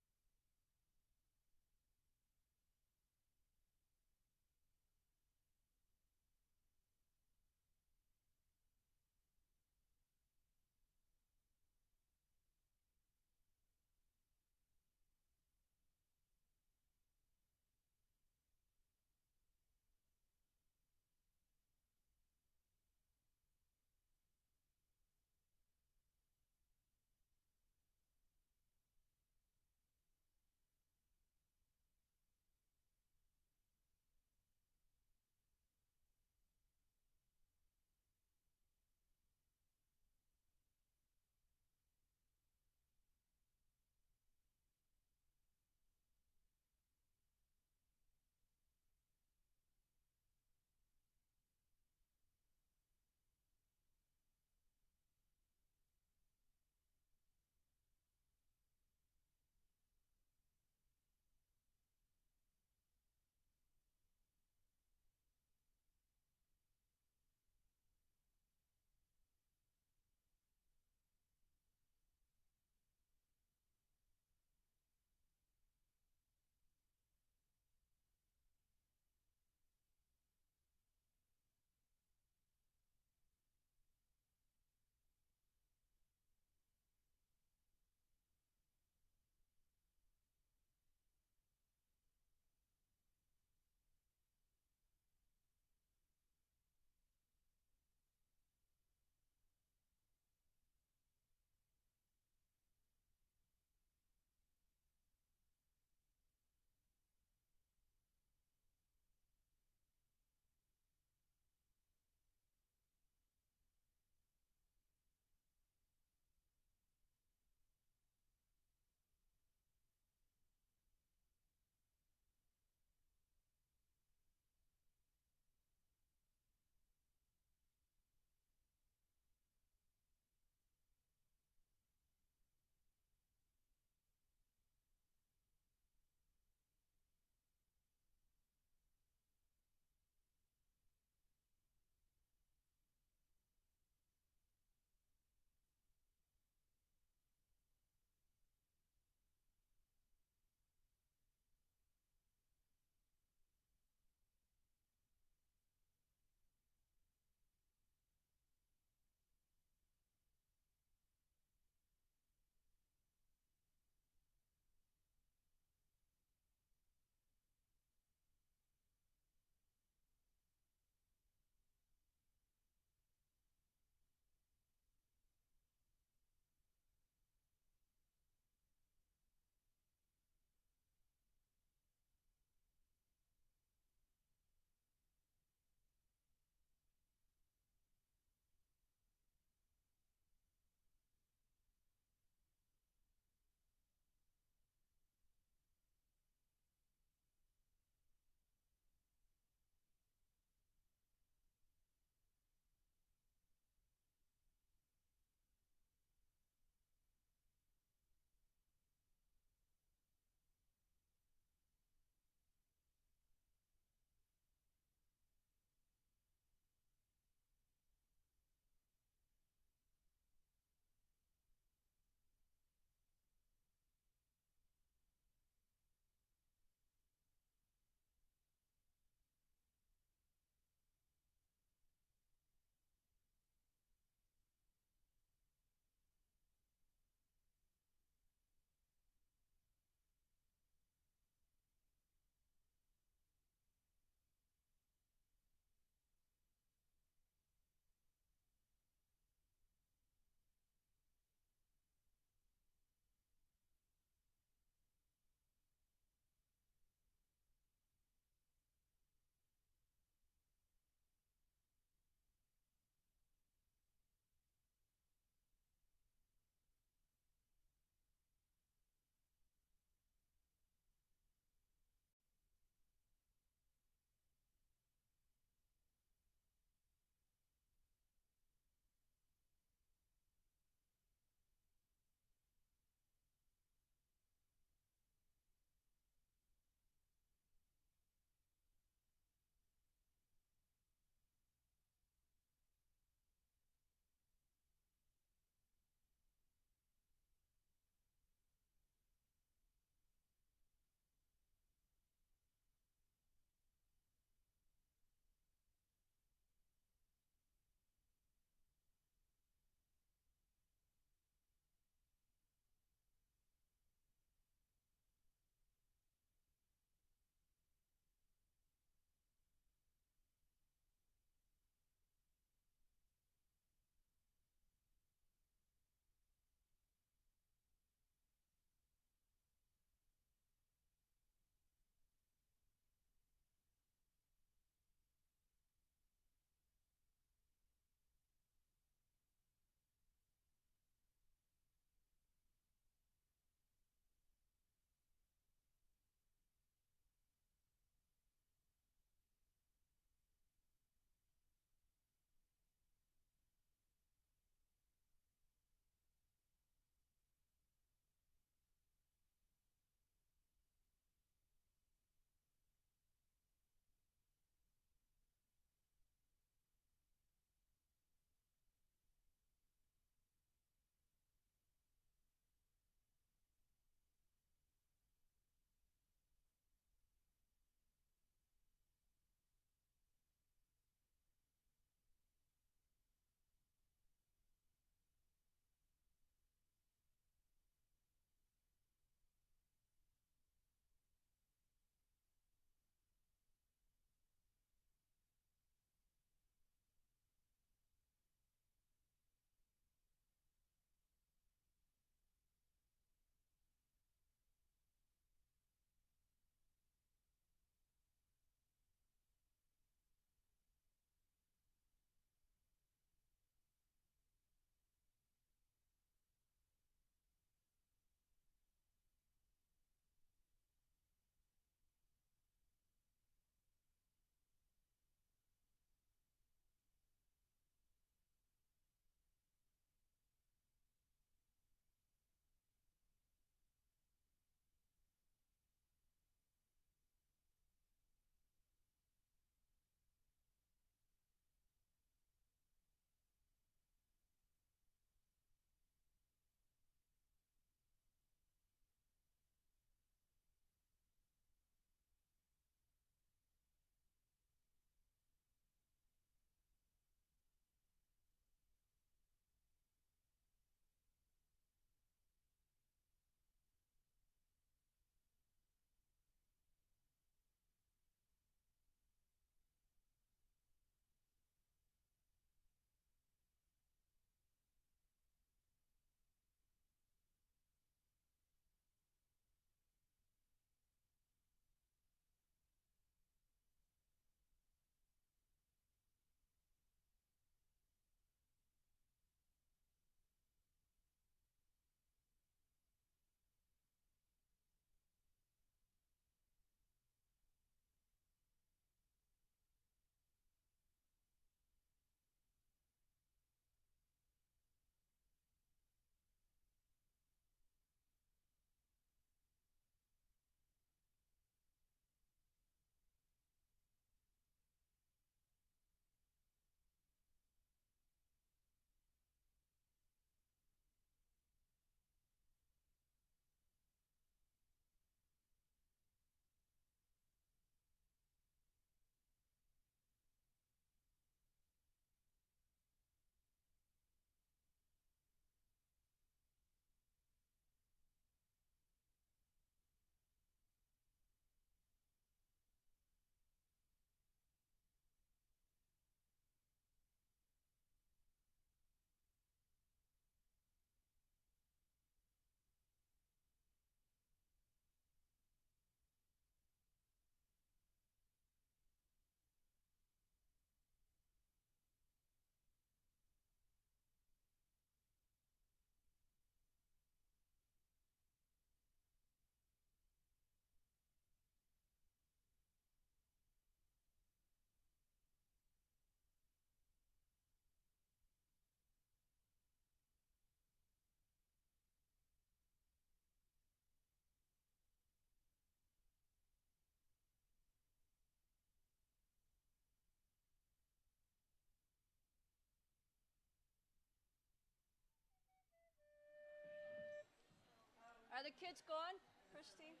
Are the kids gone, Christine?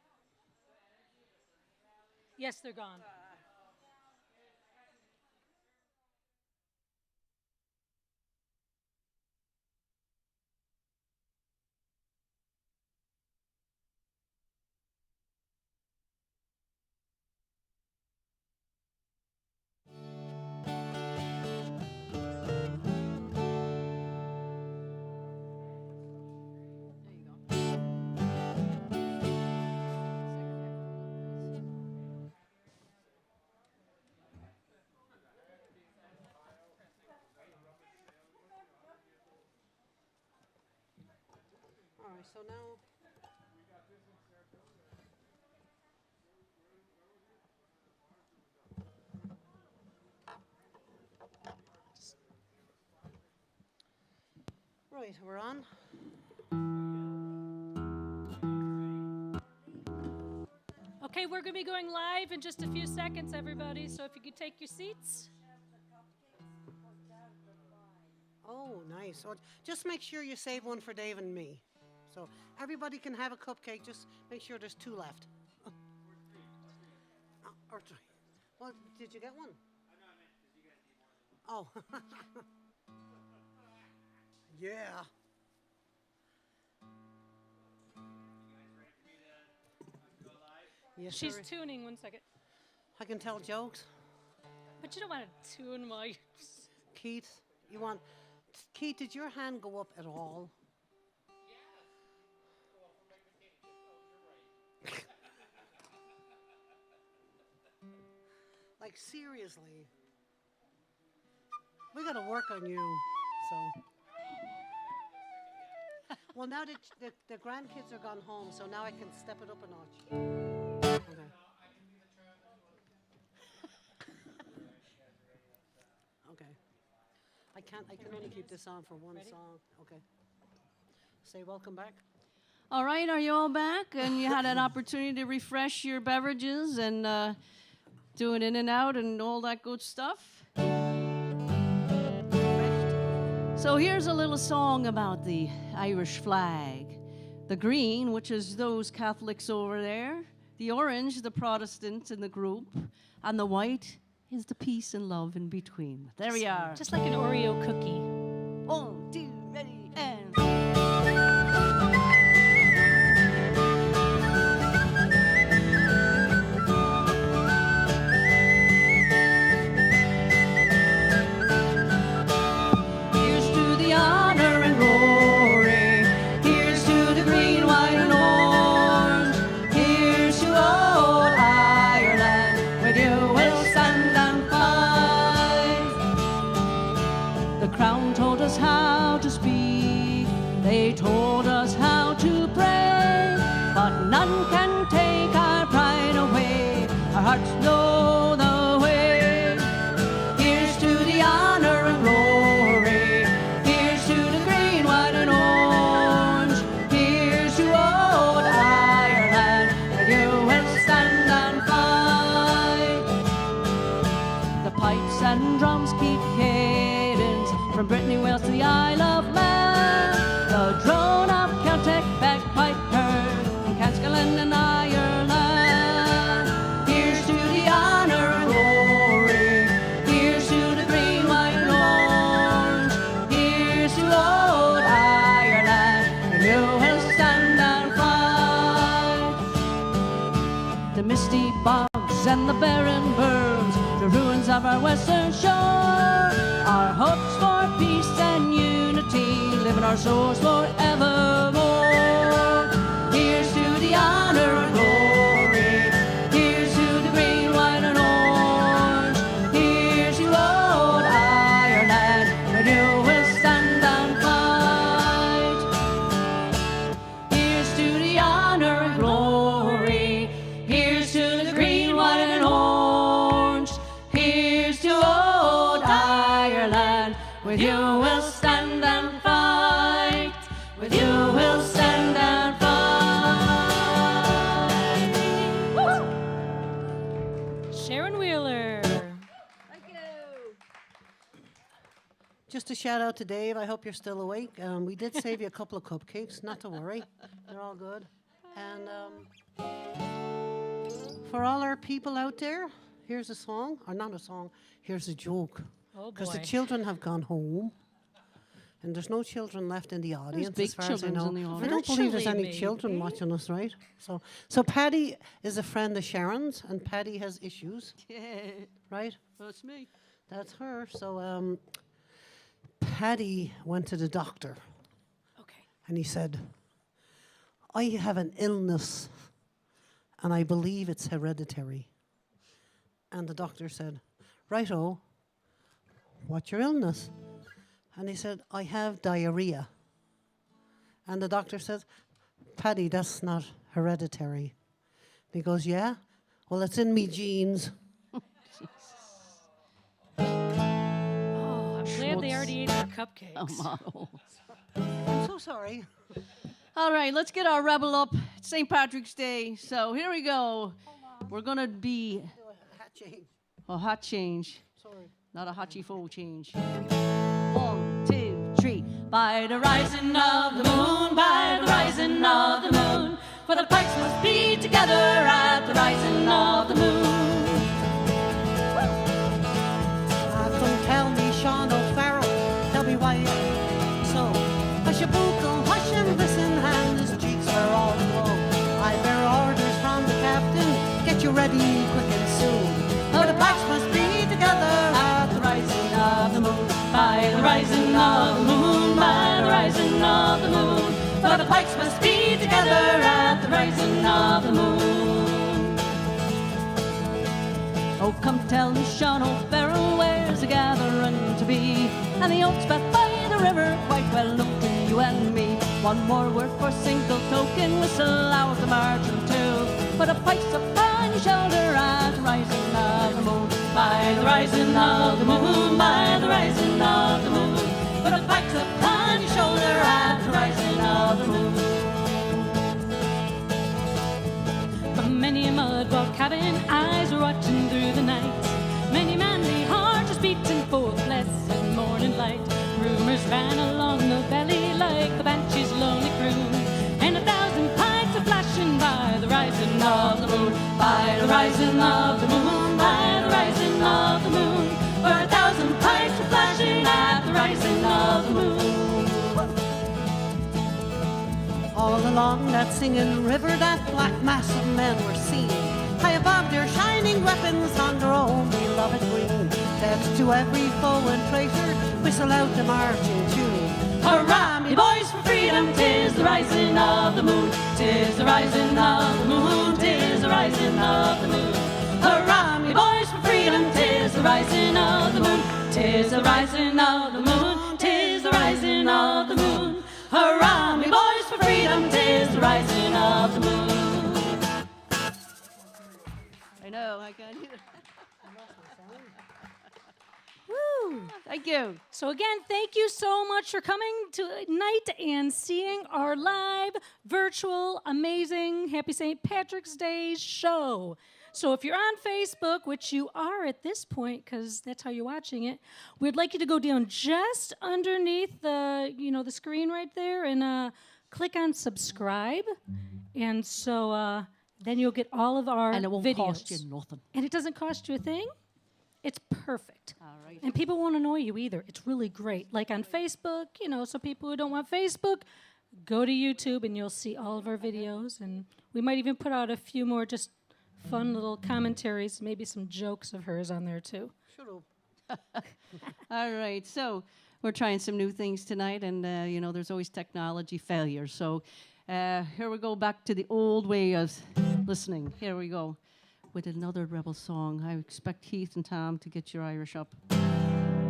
Yes, they're gone. There you go. Second half. All right, so now. Right, we're on. Okay, we're going to be going live in just a few seconds, everybody. So if you could take your seats. Oh, nice. So just make sure you save one for Dave and me. So everybody can have a cupcake. Just make sure there's 2 left. Or 3. Well, did you get one? Oh. Yeah. Yes, She's sir. tuning. 1 second. I can tell jokes. But you don't want to tune while you're... Keith, Keith, did your hand go up at all? Like, seriously. We got to work on you, so. Well, now that the grandkids are gone home, so now I can step it up a notch. Okay. Okay. I can only keep this on for one song. Okay. Say welcome back. All right, are you all back? And you had an opportunity to refresh your beverages and do an in and out and all that good stuff. So here's a little song about the Irish flag. The green, which is those Catholics over there. The orange, the Protestants in the group. And the white is the peace and love in between. There we are. Just like an Oreo cookie. 1, 2, ready, and... How to speak, they told us how to pray, but none can take our pride away. Our hearts know the way. Here's to the honor and glory. Here's to the green, white, and orange. Here's to old Ireland, where you will stand and fight. The pipes and drums keep cadence from Brittany, Wales to the Isle of Man. The drone of Celtic bagpipe heard from Triskele and Ireland. Here's to the honor and glory. Here's to the green, white, and orange. Here's to old Ireland, and you will stand and fight. The misty bogs and the barren burns, the ruins of our western shore, our hopes for peace and unity live in our souls forevermore. Here's to the honor and glory. Here's to the green, white, and orange. Here's to old Ireland, where you will stand and fight. Here's to the honor and glory. Here's to the green, white, and orange. Here's to old Ireland, with you will stand and fight. With you will stand and fight. Woo! Sharon Wheeler. Thank you. Just a shout out to Dave. I hope you're still awake. We did save you a couple of cupcakes. Not to worry. They're all good. And for all our people out there, here's a song, or not a song, here's a joke. Oh Because the boy. children have gone home. And there's no children left in the audience, big as far as I childrens know. in the I don't believe there's Virtually, any children maybe. watching us, right? So Patty is a friend of Sharon's, and Patty has issues, Yeah, right? that's me. That's her. So Paddy went to the doctor Okay. and he said, I have an illness and I believe it's hereditary. And the doctor said, righto, what's your illness? And he said, I have diarrhea. And the doctor says, Paddy, that's not hereditary. And he goes, yeah? Well, it's in me genes. Oh, I'm glad they already ate their cupcakes. A model. I'm so sorry. All right, let's get our rebel up. It's St. Patrick's Day, so here we go. We're gonna be Do a hat change. a hot change, Sorry. not a hotchy fo change. 1, 2, 3. By the rising of the moon, by the rising of the moon, for the pikes must be together at the rising of the moon. Don't tell me Sean O'Farrell, tell me why. So, hush a bookle, hush and listen, and his cheeks are all aglow. I bear orders from the captain, get you ready quick and soon. For the pikes must be together at the rising of the moon. By the rising of the moon, by the rising of the moon, for the pikes must be together at the rising of the moon. Oh, come tell me, Sean O'Farrell, where's the gathering to be? And the oaks back by the river, quite well known to you and me. One more word for single token, whistle out the marching too. Put a pikes upon your shoulder at the rising of the moon. By the rising of the moon, by the rising of the moon, put a pikes upon your shoulder at the rising of the moon. From many a mud-wall cabin, eyes were watching through the night. Many manly hearts was beating for the blessed morning light. Rumors ran along the valley like the banshee's lonely croon, and 1,000 pikes are flashing by the rising of the moon. By the rising of the moon, by the rising of the moon, for 1,000 pikes are flashing at the rising of the moon. All along that singing river, that black mass of men were seen, high above their shining weapons on their own beloved green. Death to every foe and traitor, whistle out the marching tune. Hurrah, me boys, for freedom! 'Tis the rising of the moon, 'tis the rising of the moon, 'tis the rising of the moon. Hurrah, me boys, for freedom! 'Tis the rising of the moon, 'tis the rising of the moon, 'tis the rising of the moon. Hurrah, me boys, for freedom! 'Tis the rising of the moon. I know, I can't either. Woo! Thank you. So again, thank you so much for coming tonight and seeing our live, virtual, amazing Happy St. Patrick's Day show. So if you're on Facebook, which you are at this point, because that's how you're watching it, we'd like you to go down just underneath the, the screen right there and click on subscribe. And so then you'll get all of our And it won't videos. cost you nothing. And it doesn't cost you a thing. It's perfect. All right. And people won't annoy you either. It's really great. Like on Facebook, so people who don't want Facebook, go to YouTube and you'll see all of our videos. And we might even put out a few more just fun little commentaries, maybe some jokes of hers on there too. All right, so we're trying some new things tonight, and there's always technology failures. So here we go back to the old way of listening. Here we go with another rebel song. I expect Heath and Tom to get your Irish up.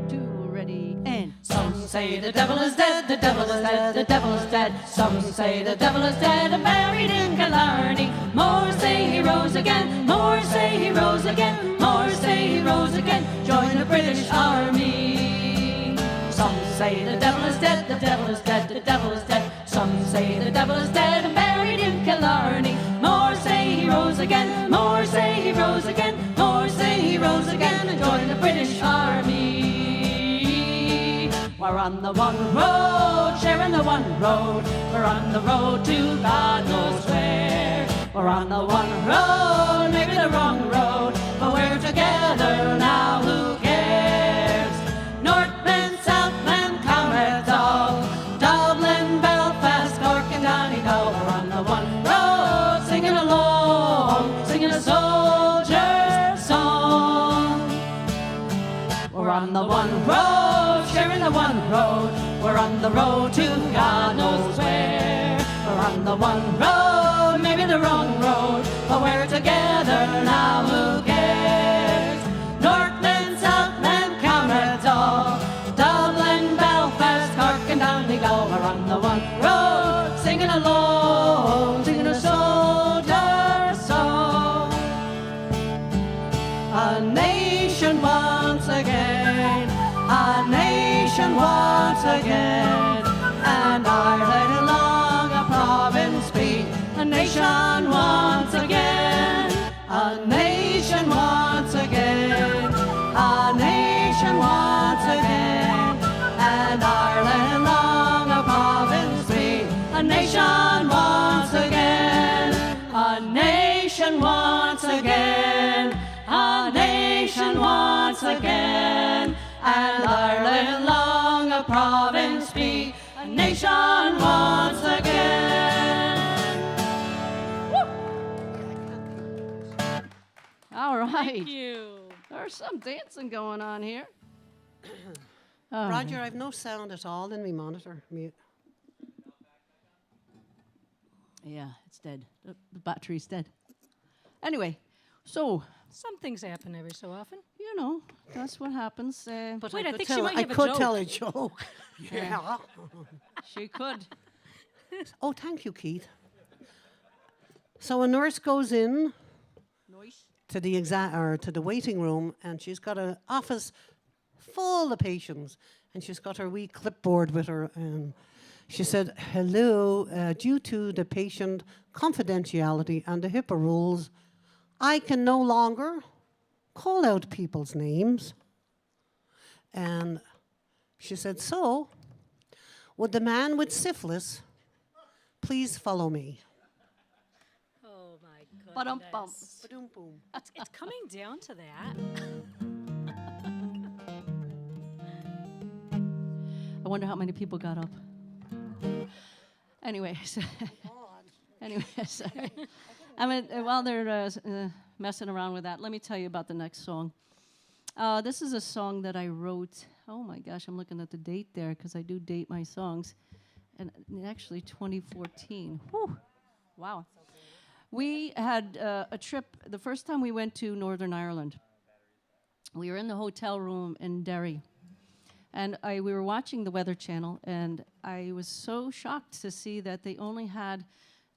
2, ready, and some say the devil is dead, the devil is dead, the devil is dead. Some say the devil is dead and buried in Killarney. More say he rose again, more say he rose again, more say he rose again. Join the British Army. Some say the devil is dead, the devil is dead, the devil is dead. Some say the devil is dead and buried in Killarney. More say he rose again, more say he rose again, more say he rose again and join the British Army. We're on the one road, sharing the one road. We're on the road to God knows where. We're on the one road, maybe the wrong road, but we're together now, who cares? Northmen, Southmen, comrades all, Dublin, Belfast, Cork and Donegal. We're on the one road, singing along, singing a soldier's song. We're on the one road, sharing the one road. We're on the road to God knows where. We're on the one road, maybe the wrong road, but we're together now, who cares? Northmen, Southmen, comrades all, Dublin, Belfast, Cork and Donegal. We're on the one road, singing along, singing a soldier's song. A nation once again, a nation once again, and Ireland along a province be a nation once again, a nation once again, a nation once again, and Ireland along a province be a nation once again, a nation once again, a nation once again, and Ireland along a province be a nation once again. All right. Thank you. There's some dancing going on here. Roger, I've no sound at all in my monitor. Yeah, it's dead. The battery's dead. Anyway, so, Some things happen every so often. you know, that's what happens. But Wait, I could think she tell, might I have a could joke. tell a joke. Yeah. She could. Oh, thank you, Keith. So a nurse goes in to the to the waiting room, and she's got an office full of patients, and she's got her wee clipboard with her, and she said, "Hello, due to the patient confidentiality and the HIPAA rules, I can no longer call out people's names." And she said, "So, would the man with syphilis please follow me?" Oh my goodness. Ba-dum-bum. Ba-dum-boom. It's coming down to that. I wonder how many people got up. Anyways. Anyways. I mean, while they're messing around with that, let me tell you about the next song. This is a song that I wrote. Oh my gosh, I'm looking at the date there because I do date my songs. And actually 2014. Whew. Wow. We had a trip, the first time we went to Northern Ireland. We were in the hotel room in Derry. And we were watching the Weather Channel, and I was so shocked to see that they only had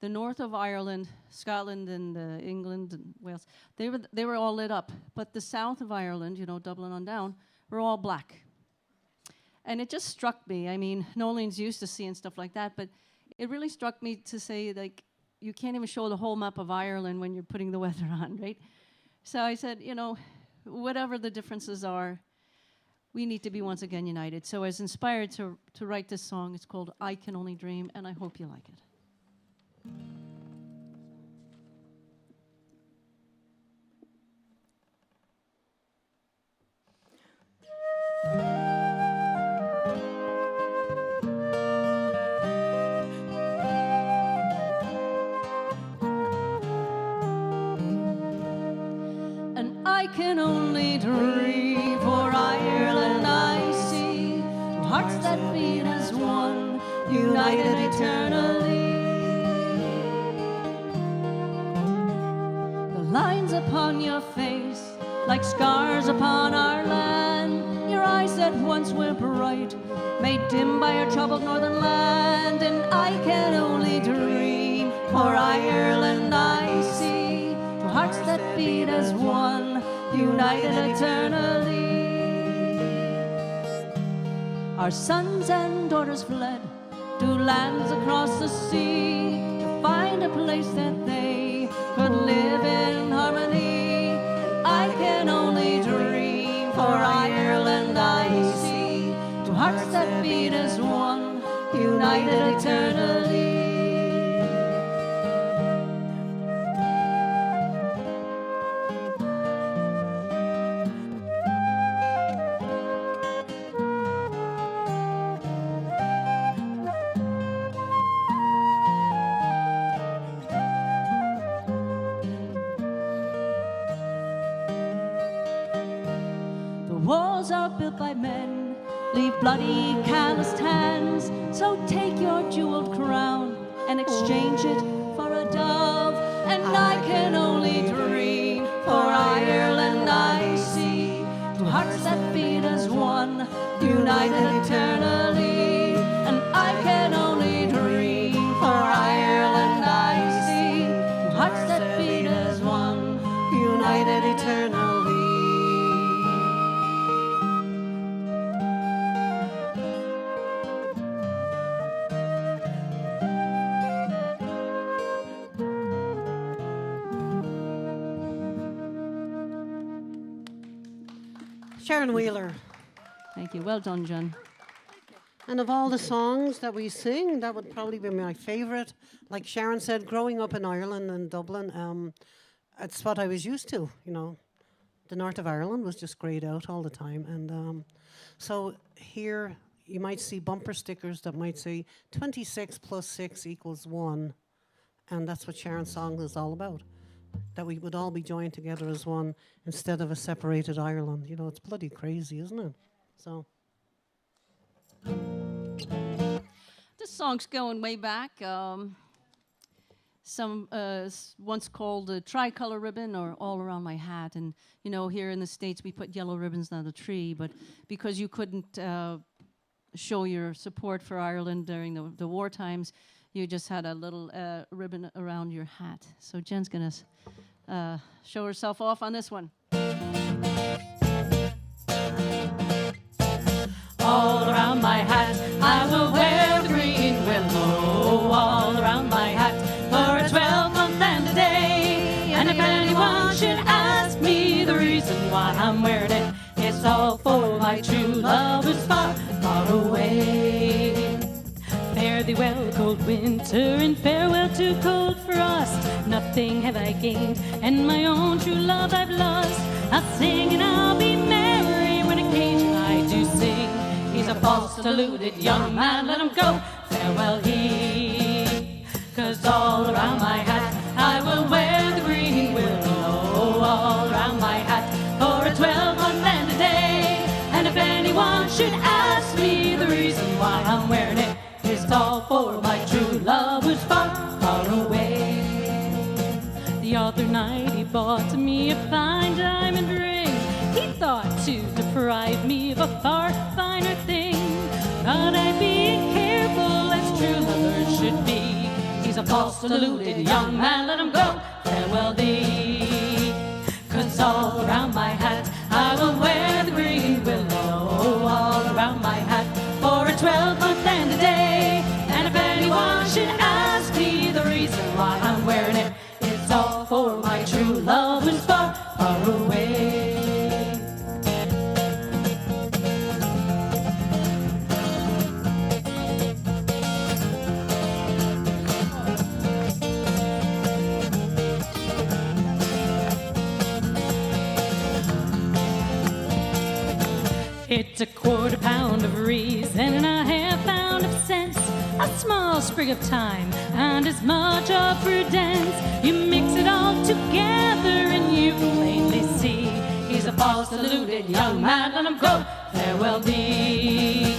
the north of Ireland, Scotland, and England and Wales. They were all lit up, but the south of Ireland, you know, Dublin on down, were all black. And it just struck me. I mean, Nolan's used to seeing stuff like that, but it really struck me to say, like, you can't even show the whole map of Ireland when you're putting the weather on, right? So I said, you know, whatever the differences are, we need to be once again united. So I was inspired to write this song. It's called I Can Only Dream, and I hope you like it. And I can only dream for Ireland I see, hearts that beat as one, united eternally. The lines upon your face, like scars upon our land, your eyes that once were bright, made dim by our troubled northern land. And I can only dream for Ireland I see, hearts that beat as one, united eternally. Our sons and daughters fled to lands across the sea to find a place that they could live in harmony. And I can only dream for Ireland I see, two hearts that beat as one, united eternally. walls are built by men, leave bloody, calloused hands. So take your jeweled crown and exchange it for a dove. And I can only dream for Ireland I see, two hearts that beat as one, united eternally. And I can only dream for Ireland I see, two hearts that beat as one, United eternally. Sharon Wheeler. Thank you. Well done, Jen. And of all the songs that we sing, that would probably be my favourite. Like Sharon said, growing up in Ireland and Dublin, it's what I was used to, you know. The north of Ireland was just greyed out all the time. And so here you might see bumper stickers that might say 26 plus 6 equals 1. And that's what Sharon's song is all about. That we would all be joined together as one instead of a separated Ireland. You know, it's bloody crazy, isn't it? So... This song's going way back. Once called the tricolor ribbon or all around my hat. And, you know, here in the States we put yellow ribbons on the tree, but because you couldn't show your support for Ireland during the war times, you just had a little ribbon around your hat. So Jen's going to show herself off on this one. All around my hat, I will wear the green willow. All around my hat, for a 12-month and a day. And if anyone should ask me the reason why I'm wearing it, it's all for my true love who's far, far away. Fare thee well, cold winter, and farewell to cold frost. Nothing have I gained, and my own true love I've lost. I'll sing and I'll be merry when occasion I do sing. He's a false, deluded young man, let him go, farewell he. 'Cause all around my hat I will wear the green willow. All around my hat for a 12-month and a day. And if anyone should ask me the reason why I'm wearing it, it's all for my true love who's far, far away. The other night he bought me a fine diamond ring. He thought to deprive me of a far finer thing. But I'm being careful as true lovers should be. He's a false, deluded young man, let him go, farewell thee. 'Cause all around my hat I will wear the green willow. All around my hat for a 12-month and a day. And if anyone should ask me the reason why I'm wearing it, it's all for my true love who's far, far away. It's a quarter pound of reason and a half pound of sense, a small sprig of thyme and as much of prudence. You mix it all together and you can plainly see he's a false, deluded young man, let him go, farewell thee.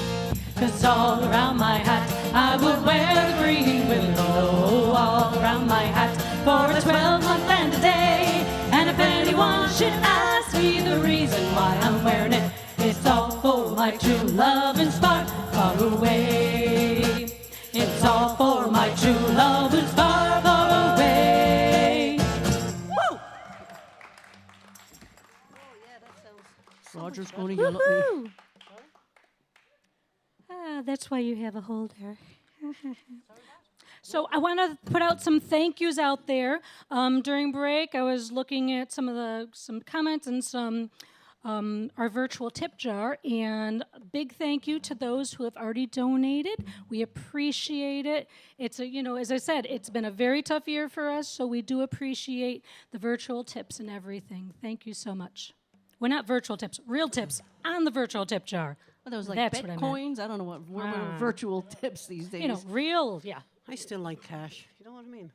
'Cause all around my hat I will wear the green willow. All around my hat for a 12-month and a day. And if anyone should ask me the reason why I'm wearing it, it's all for my true love and far, far away. It's all for my true love and far, far away. Woo! Roger's going to yell at me. That's why you have a holder. So I want to put out some thank yous out there. During break, I was looking at some comments and some our virtual tip jar, and a big thank you to those who have already donated. We appreciate it. It's as I said, it's been a very tough year for us, so we do appreciate the virtual tips and everything. Thank you so much. Well, not virtual tips, real tips on the virtual tip jar. Well, there was like That's what I meant. bitcoins. I don't know what are virtual tips these days. Real, yeah. I still like cash. You know what I mean?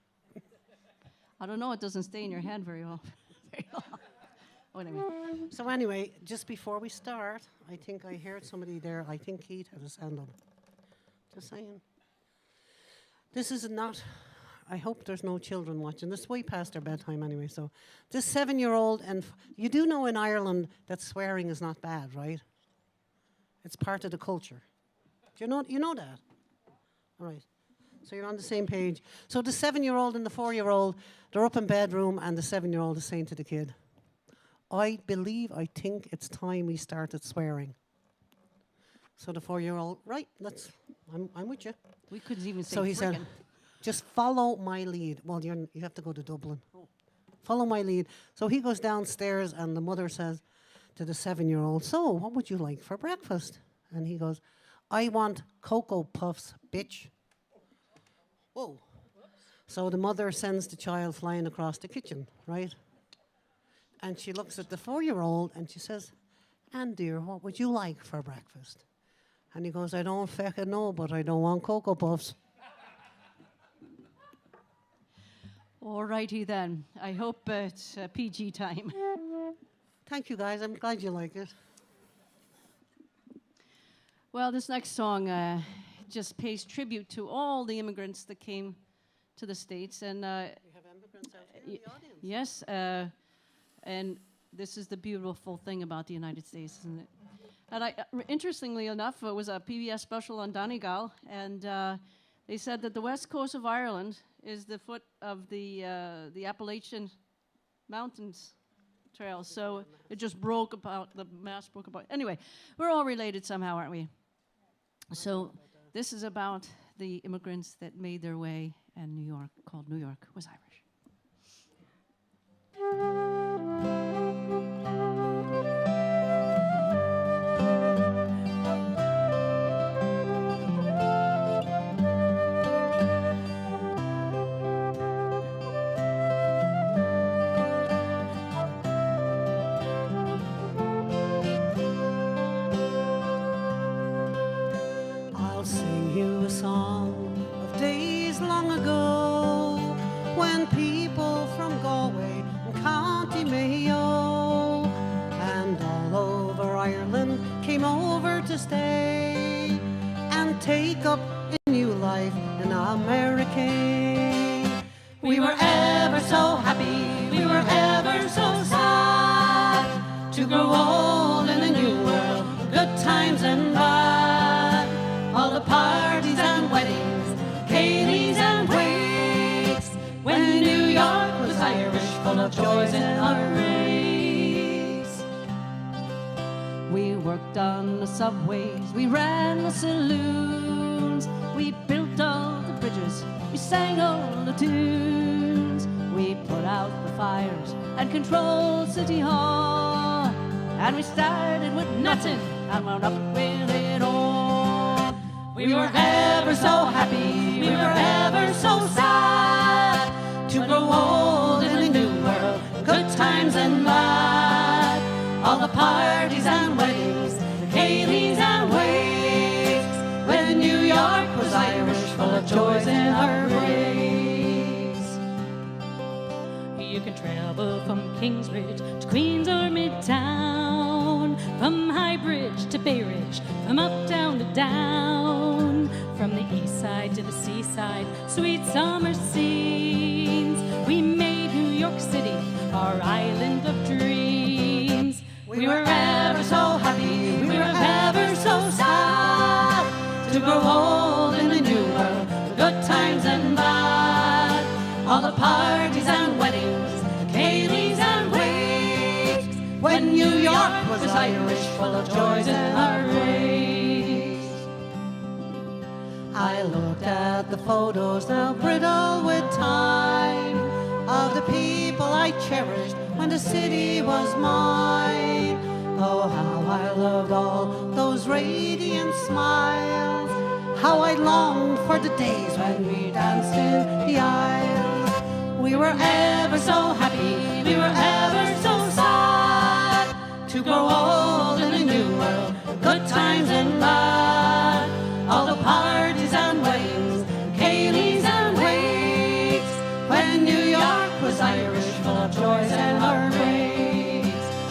I don't know. It doesn't stay in your hand very often. Oh, anyway. So anyway, just before we start, I think I heard somebody there. I think Keith had his hand up. Just saying. This is not. I hope there's no children watching. This is way past their bedtime anyway. So, this 7-year-old, and you do know in Ireland that swearing is not bad, right? It's part of the culture. Do you know that? All right. So you're on the same page. So the 7-year-old and the 4-year-old, they're up in bedroom, and the 7-year-old is saying to the kid, I think it's time we started swearing. So the 4-year-old, right, I'm with you. We couldn't even say So he said, frickin'. just follow my lead. Well, you have to go to Dublin. Follow my lead. So he goes downstairs, and the mother says to the 7-year-old, so what would you like for breakfast? And he goes, I want Cocoa Puffs, bitch. Whoa. So the mother sends the child flying across the kitchen, right? And she looks at the 4-year-old and she says, Anne dear, what would you like for breakfast? And he goes, I don't feckin' know, but I don't want Cocoa Puffs. All righty then. I hope it's PG time. Thank you, guys. I'm glad you like it. Well, this next song just pays tribute to all the immigrants that came to the States. And We have immigrants out here in the audience. yes, and this is the beautiful thing about the United States, isn't it? And interestingly enough, it was a PBS special on Donegal, and they said that the west coast of Ireland is the foot of the Appalachian Mountains trail. So it just broke about, the mass broke apart. Anyway, we're all related somehow, aren't we? So this is about the immigrants that made their way in New York, called New York Was Irish. I'll sing you a song of days long ago when people from Galway and County Mayo and all over Ireland came over to stay and take up a new life in America. We were ever so happy, we were ever so sad to grow old in a new world, good times and bad. All the parties and weddings, Cayleys and wakes, when New York was Irish, full of joys in our race. We worked on the subways, we ran the saloons, we built all the bridges, we sang all the tunes, we put out the fires and controlled City Hall, and we started with nothing and wound up with it all. We were ever so happy, we were ever so sad to grow old in a new world, good times and bad. All the parties and weddings, the Cayleys and wakes, when New York was Irish, full of joys in her race. You can travel from Kingsbridge to Queens or Midtown, from High Bridge to Bay Ridge, from uptown to down, from the east side to the seaside, sweet summer scenes. We made New York City our island of dreams. We were ever so happy, we were ever so sad to grow old in a new world, good times and bad. All the parties and weddings, the Cayleys and wakes, when New York was Irish, full of joys in our race. I looked at the photos now brittle with time of the people I cherished when the city was mine. Oh, how I loved all those radiant smiles, how I longed for the days when we danced in the aisles. We were ever so happy, we were ever so sad to grow old in a new world, good times and bad. All the parties and weddings, Cayleys and wakes, when New York was Irish, full of joys and her race.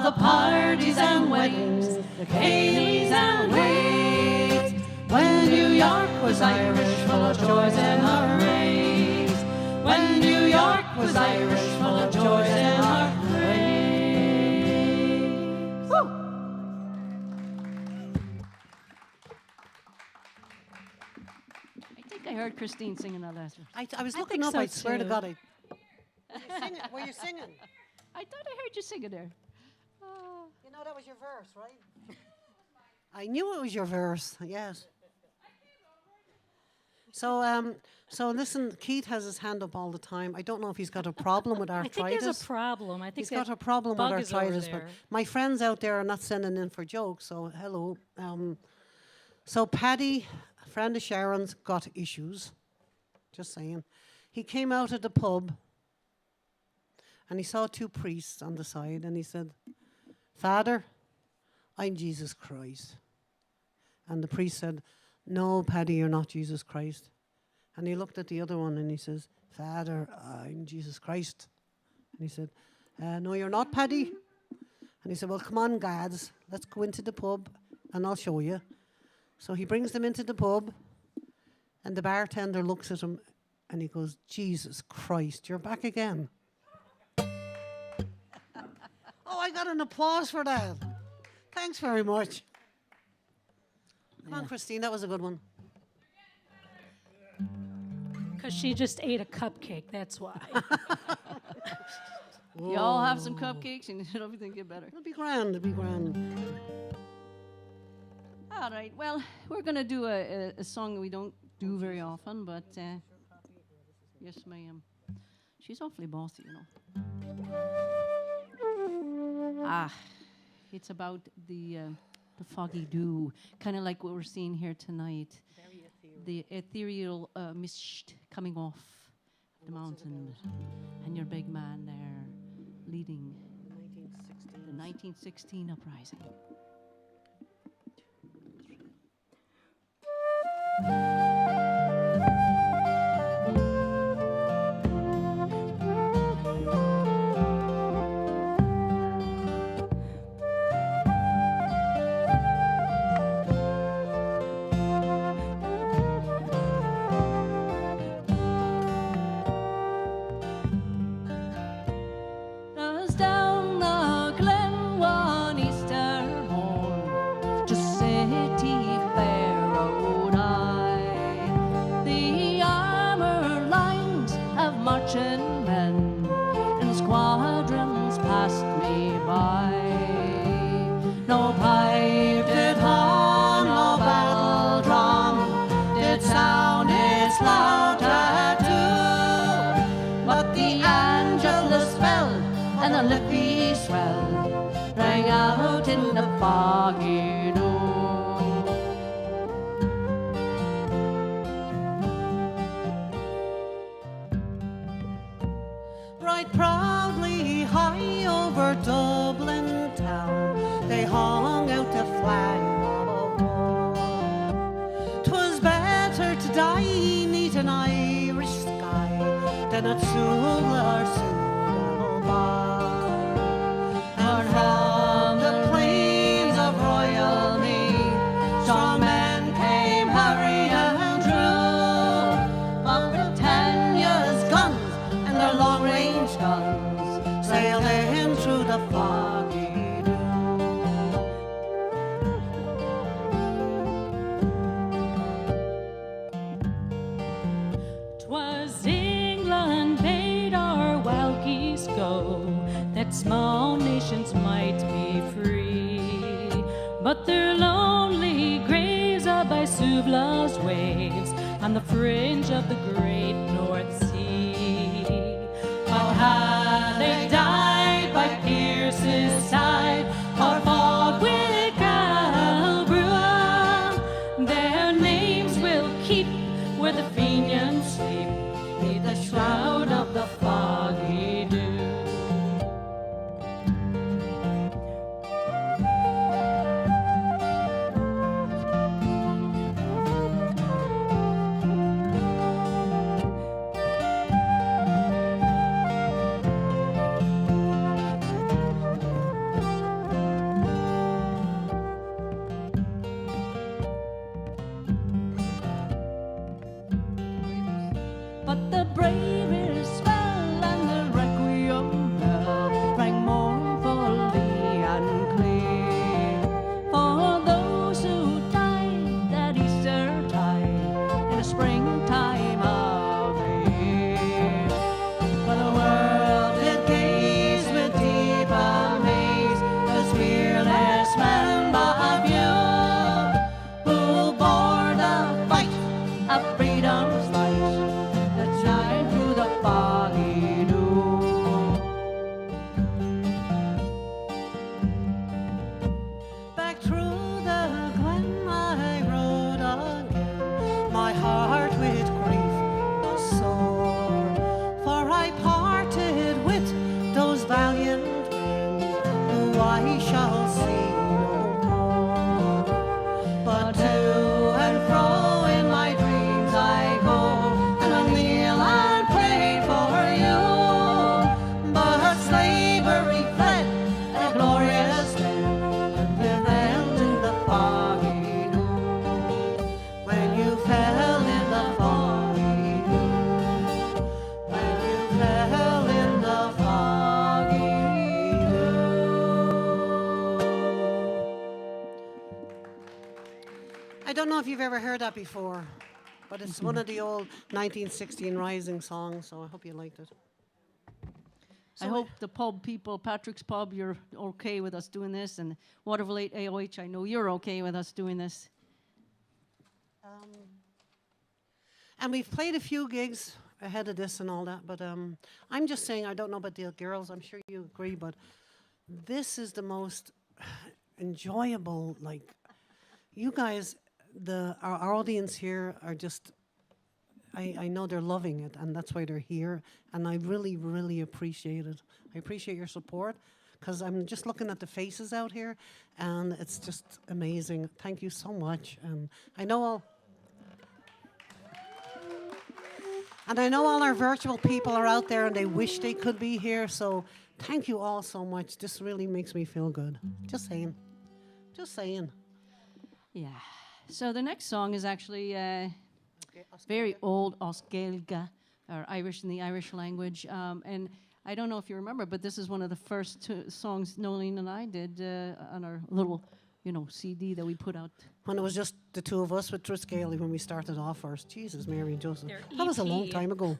the parties and weddings, the Cayleys and Waites. When New York was Irish, full of joys and arrays. When New York was Irish, full of joys and arrays. Woo! I think I heard Christine singing that last verse. I was I looking think up, so I swear to too. God. Were you singing? I thought I heard you singing there. You know that was your verse, right? I knew it was your verse, yes. So listen, Keith has his hand up all the time. I don't know if he's got a problem with I think arthritis. there's a problem. I think He's got that a problem with bug is over arthritis, but there. my friends out there are not sending in for jokes, so hello. So Paddy, a friend of Sharon's, got issues. Just saying. He came out of the pub and he saw two priests on the side and he said, "Father, I'm Jesus Christ." And the priest said, "No, Paddy, you're not Jesus Christ." And he looked at the other one and he says, "Father, I'm Jesus Christ." And he said, "No, you're not, Paddy." And he said, "Well, come on, gads, let's go into the pub and I'll show you." So he brings them into the pub and the bartender looks at him and he goes, "Jesus Christ, you're back again." Oh, I got an applause for that. Thanks very much. Come on, Christine, that was a good one. Because she just ate a cupcake, that's why. You all have some cupcakes and everything get better. It'll be grand, it'll be grand. All right. Well, we're going to do a song we don't do very often, but yes, ma'am. She's awfully bossy, you know. It's about the foggy dew, kind of like what we're seeing here tonight. The ethereal mist coming off the mountain, and your big man there leading the 1916 uprising. Us down the glen one Easter morn, just City Fair rode I. The armor lines of marching men in squadrons passed me by. No pipe did horn, no battle drum did sound its louder too, but the Angelus fell and the lippy swell rang out in the foggy dew. Right proudly high over Dublin town, they hung out the flag of war. 'Twas better to die neath an Irish sky than at Sewell or Sewell Bar. And from the plains of Royal Meath, strong men came hurrying through. Of Britannia's guns and their long-range guns sailed in through the foggy dew. 'Twas England bade our wild geese go, that small nations might be free. But their lonely graves are by Suvla's waves on the fringe of the great North Sea. But had they died by Pierce's side or fought with Galbraith, their names will keep where the Fenians sleep, beneath the shroud of the foggy dew. I shall see no more. But to and fro in my dreams I go, and I kneel and pray for you. But slavery fled a glorious day, and prevailed in the foggy noon. When you fell in the foggy noon, when you fell in the foggy I don't know if you've ever heard that before, but it's one of the old 1916 Rising songs, so I hope you liked it. I hope the pub people, Patrick's Pub, you're okay with us doing this, and Waterville 8 AOH, I know you're okay with us doing this. And we've played a few gigs ahead of this and all that, but I'm just saying, I don't know about the girls, I'm sure you agree, but this is the most enjoyable, like, you guys, our audience here are just, I know they're loving it, and that's why they're here, and I really, really appreciate it. I appreciate your support, because I'm just looking at the faces out here, and it's just amazing. Thank you so much, and I know all our virtual people are out there, and they wish they could be here, so thank you all so much. This really makes me feel good. Just saying. Just saying. Yeah. So the next song is actually very old Oskelga, or Irish in the Irish language. And I don't know if you remember, but this is one of the first songs Nolene and I did on our little, CD that we put out. When it was just the two of us with Triskele when we started off first. Jesus, Mary and Joseph. Their That was a long EP. time ago.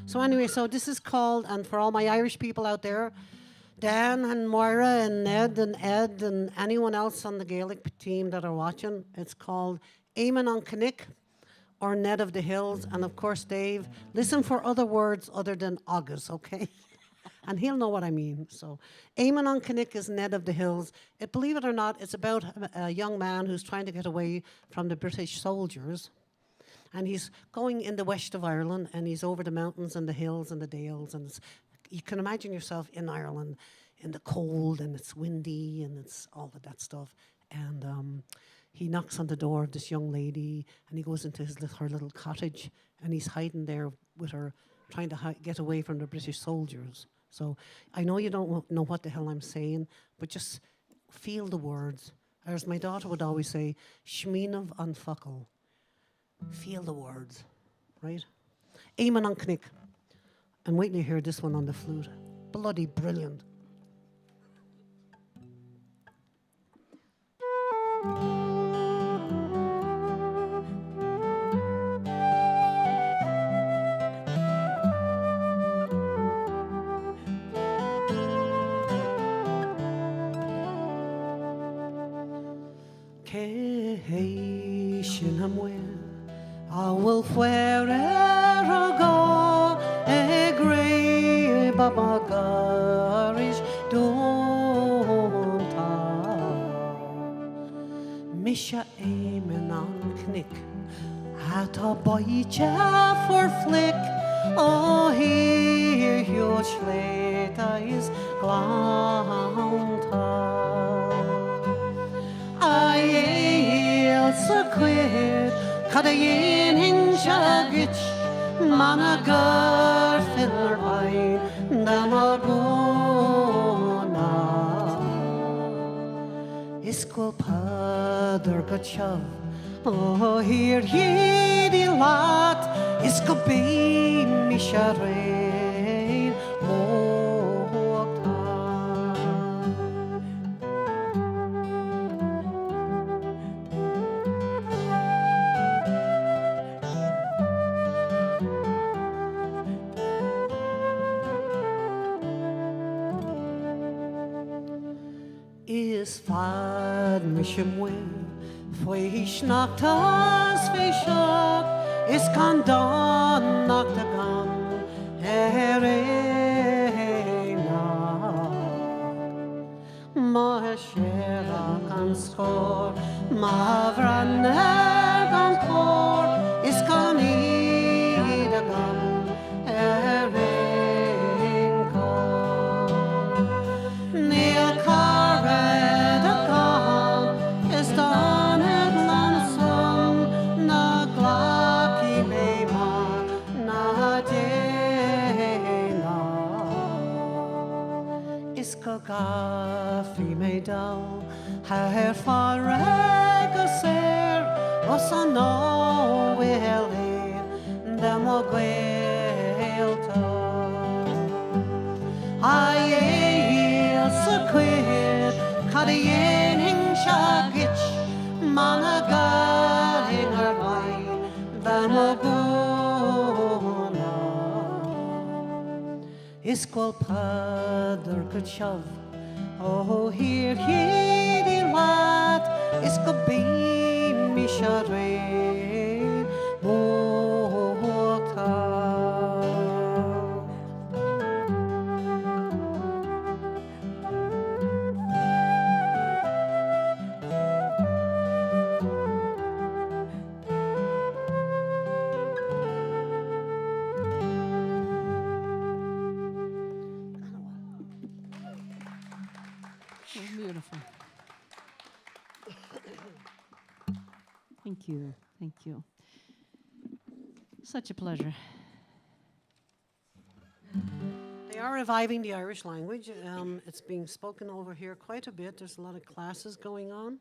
So anyway, so this is called, and for all my Irish people out there, Dan and Moira and Ned and Ed and anyone else on the Gaelic team that are watching, it's called Eamon on Canick, or Ned of the Hills. And of course, Dave, listen for other words other than August, okay? And he'll know what I mean. So Eamon on Canick is Ned of the Hills. Believe it or not, it's about a young man who's trying to get away from the British soldiers. And he's going in the west of Ireland, and he's over the mountains and the hills and the dales. And you can imagine yourself in Ireland in the cold, and it's windy, and it's all of that stuff. And he knocks on the door of this young lady, and he goes into her little cottage, and he's hiding there with her, trying to get away from the British soldiers. So I know you don't know what the hell I'm saying, but just feel the words. Or as my daughter would always say, Shmeenav an fuckle. Feel the words, right? Eamon on Cnick. And wait till you hear this one on the flute. Bloody brilliant. I will wherever go, a grey baba garish don't Misha Eamon on Cnick at a boy chaff or flick. Oh, here your slata is glanta. I so quit. Cada yin in shagich, managar filler by Damagona. Iskul padder gachav, oh, here ye the lot, iskul be misharain, oh, is fad mishimwe foi schnachtas fishak is kan don knock the gun herena ma shera kan skor ma vraner kan kor is kan I the gun herena Neil Carver go gafi me down, her for agus os an no will the mo gweilto. I so queer, cadien hing shagich, managar hing her by the mo Isqual padder could shove. Oh, here, lad, isco beam me shadway, mota. Beautiful. Thank you. Thank you. Such a pleasure. They are reviving the Irish language. It's being spoken over here quite a bit. There's a lot of classes going on,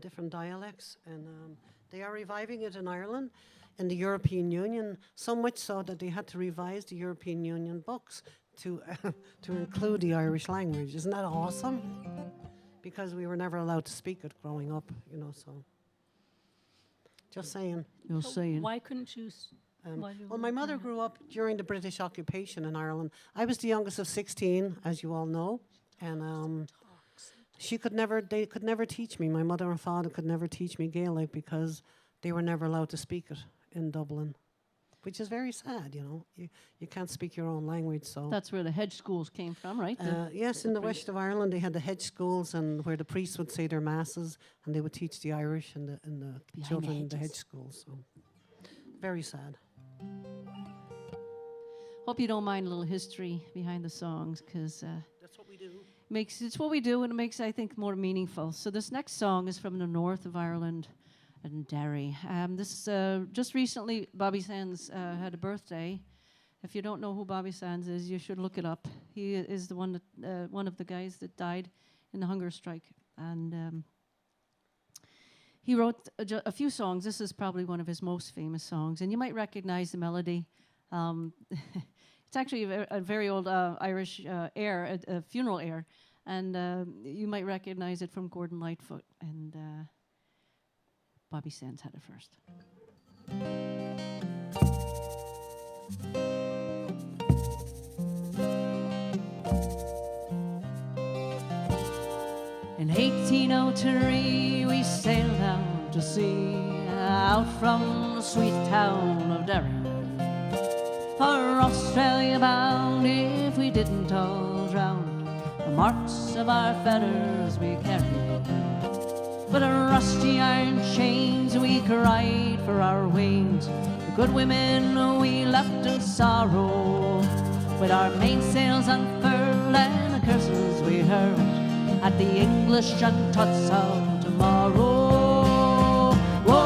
different dialects, and they are reviving it in Ireland, in the European Union, so much so that they had to revise the European Union books to to include the Irish language. Isn't that awesome? Because we were never allowed to speak it growing up, so. Just saying. You're saying. Why couldn't you? Well, my mother grew up during the British occupation in Ireland. I was the youngest of 16, as you all know, and they could never teach me. My mother and father could never teach me Gaelic because they were never allowed to speak it in Dublin, which is very sad. You can't speak your own language. So That's where the hedge schools came from, right? yes, in the west of Ireland, they had the hedge schools, and where the priests would say their masses, and they would teach the Irish and the children in the hedge schools. So very sad. Hope you don't mind a little history behind the songs, because That's what we do. it's what we do, and it makes, I think, more meaningful. So this next song is from the north of Ireland, in Derry. This just recently, Bobby Sands had a birthday. If you don't know who Bobby Sands is, you should look it up. He is the one that one of the guys that died in the hunger strike, and he wrote a few songs. This is probably one of his most famous songs, and you might recognize the melody. It's actually a very old Irish air, a funeral air, and you might recognize it from Gordon Lightfoot, and Bobby Sands had it first. In 1803 we sailed out to sea, out from the sweet town of Derry, for Australia bound if we didn't all drown. The marks of our feathers we carried, but a rusty iron chains we cried for our wains. The good women we left in sorrow, with our mainsails unfurled and the curses we heard at the English juntuts of tomorrow. Whoa,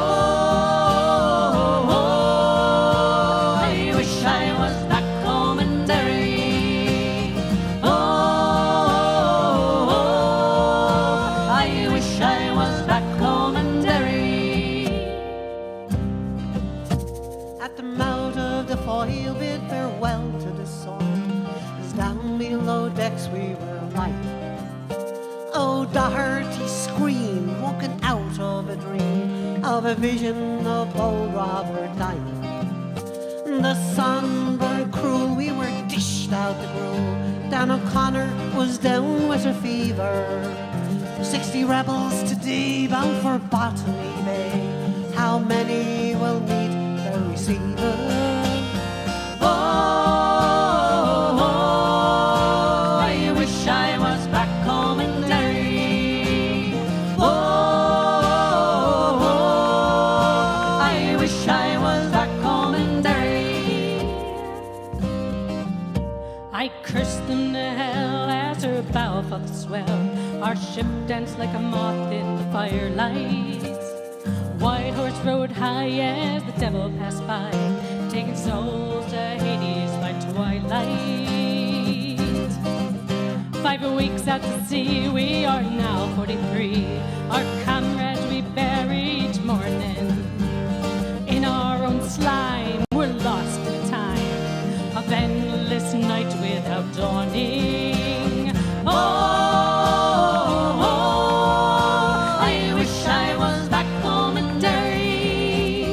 I wish I was back home in Derry. Oh, I wish I was back home in Derry. At the mouth of the foyle bid farewell to the soil, as down below decks we were lying. Oh, the hearty scream, woken out of a dream, of a vision of old Robert dying. The sun burned cruel, we were dished out the gruel. Dan O'Connor was down with a fever. 60 rebels today bound for Botany Bay. How many will meet the receiver? I wish I was back home in Derry. I wish I was back home in Derry. I cursed them to hell as her bow fought the swell. Our ship danced like a moth in the firelight. White horse rode high as the devil passed by, taking souls to Hades by twilight. 5 weeks out to sea, we are now 43. Our comrades we bury each morning. In our own slime, we're lost in time. Of endless night without dawning. I wish I was back home in Derry.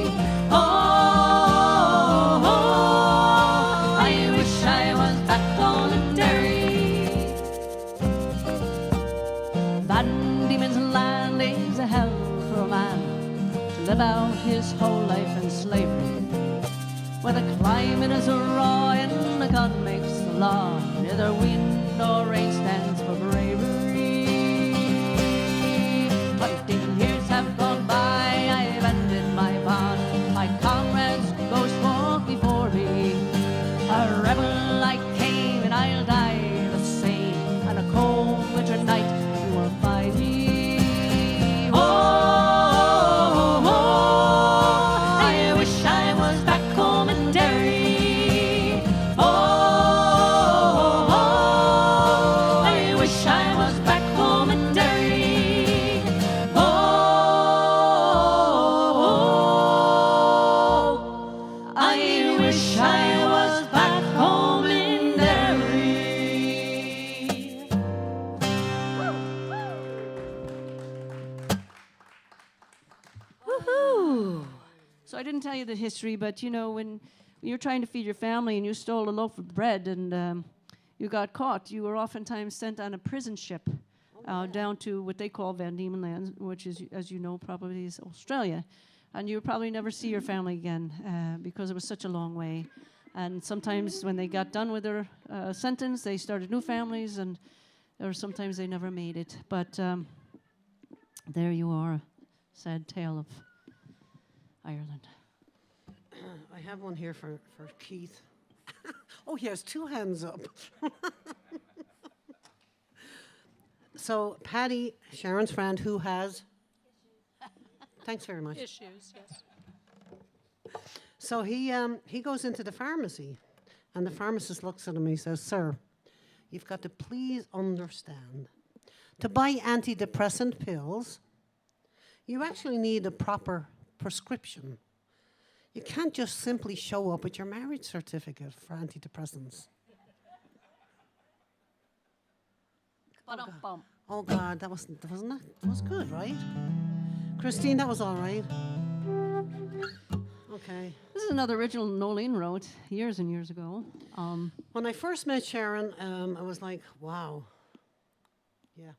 I wish I was back home in Derry. Van Diemen's Land is a hell for a man to live out his whole life in slavery, where the climate is raw and the gun makes the law. Neither wind nor rain stands for bravery. 20 years have gone by, I've ended my bond. My comrades ghost walk before me. A rebel I came and I'll die the same. And a cold winter night you will find me. I wish I was back home in Derry. I wish I was back home in Derry. I wish I was back home in Derry. Woohoo! So I didn't tell you the history, but you know, when you're trying to feed your family and you stole a loaf of bread and you got caught, you were oftentimes sent on a prison ship down to what they call Van Diemen Land, which is, as you know, probably is Australia. And you would probably never see your family again because it was such a long way. And sometimes when they got done with their sentence, they started new families, or sometimes they never made it. But there you are, a sad tale of Ireland. I have one here for Keith. Oh, he has two hands up. So, Patty, Sharon's friend, who has... Thanks very much. Issues, yes. So he goes into the pharmacy, and the pharmacist looks at him and he says, "Sir, you've got to please understand, to buy antidepressant pills, you actually need a proper prescription. You can't just simply show up with your marriage certificate for antidepressants." Ba-dum-bum. Oh God, that wasn't that? That was good, right? Christine, that was all right. Okay. This is another original Nolene wrote years and years ago. When I first met Sharon, I was like, wow. Yeah,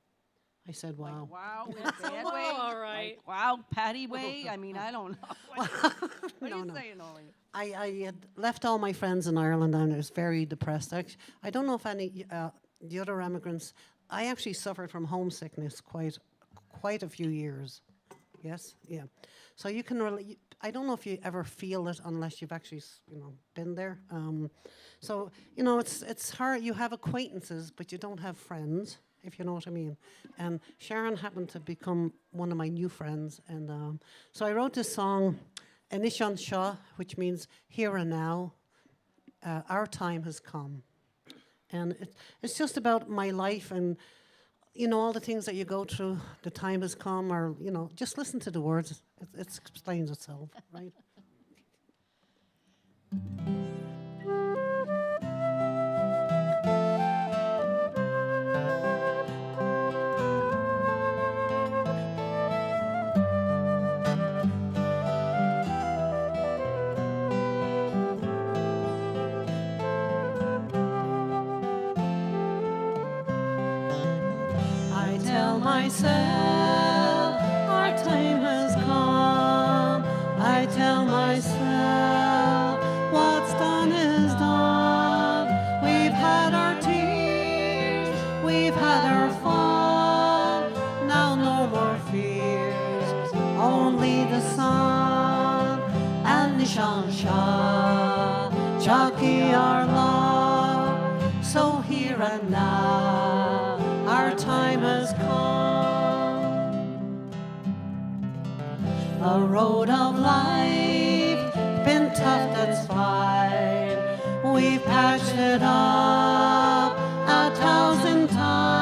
I said wow. Wow, in a bad way. All right. Like, wow, Patty way. I mean, I don't know. What are you saying, Nolene? I had left all my friends in Ireland and I was very depressed. I don't know if any the other immigrants. I actually suffered from homesickness quite a few years. Yes, yeah. So you can really. I don't know if you ever feel it unless you've actually been there. So it's hard. You have acquaintances, but you don't have friends, if you know what I mean. And Sharon happened to become one of my new friends, and so I wrote this song, Inishan Shah, which means here and now. Our time has come, and it's just about my life and. All the things that you go through, the time has come, or, just listen to the words. It explains itself, right? Myself, our time has come. I tell myself, what's done is done. We've had our tears, we've had our fun. Now no more fears, only the sun and Nishan Shah, Chaki our love. So here and now, our time has come. The road of life, been tough, that's fine. We've patched it up 1,000 times.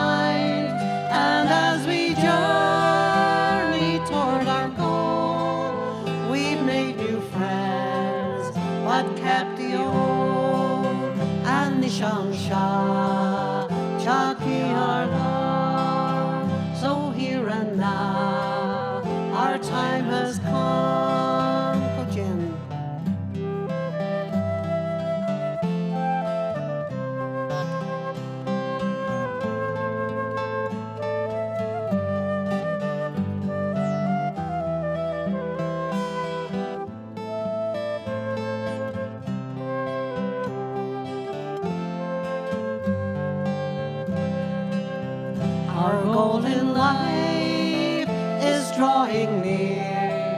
time has come. Go, Jen. Our golden life is drawing near.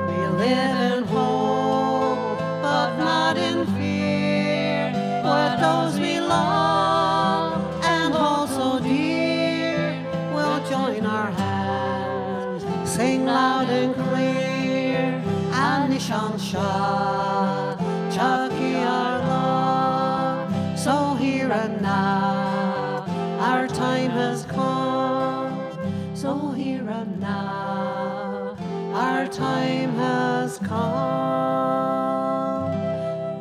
We live in hope, but not in fear. For those we love and hold so dear will join our hands, sing loud and clear. Anishan Shah, Chucky our love. So here and now, our time has come. So here and now, our time has come.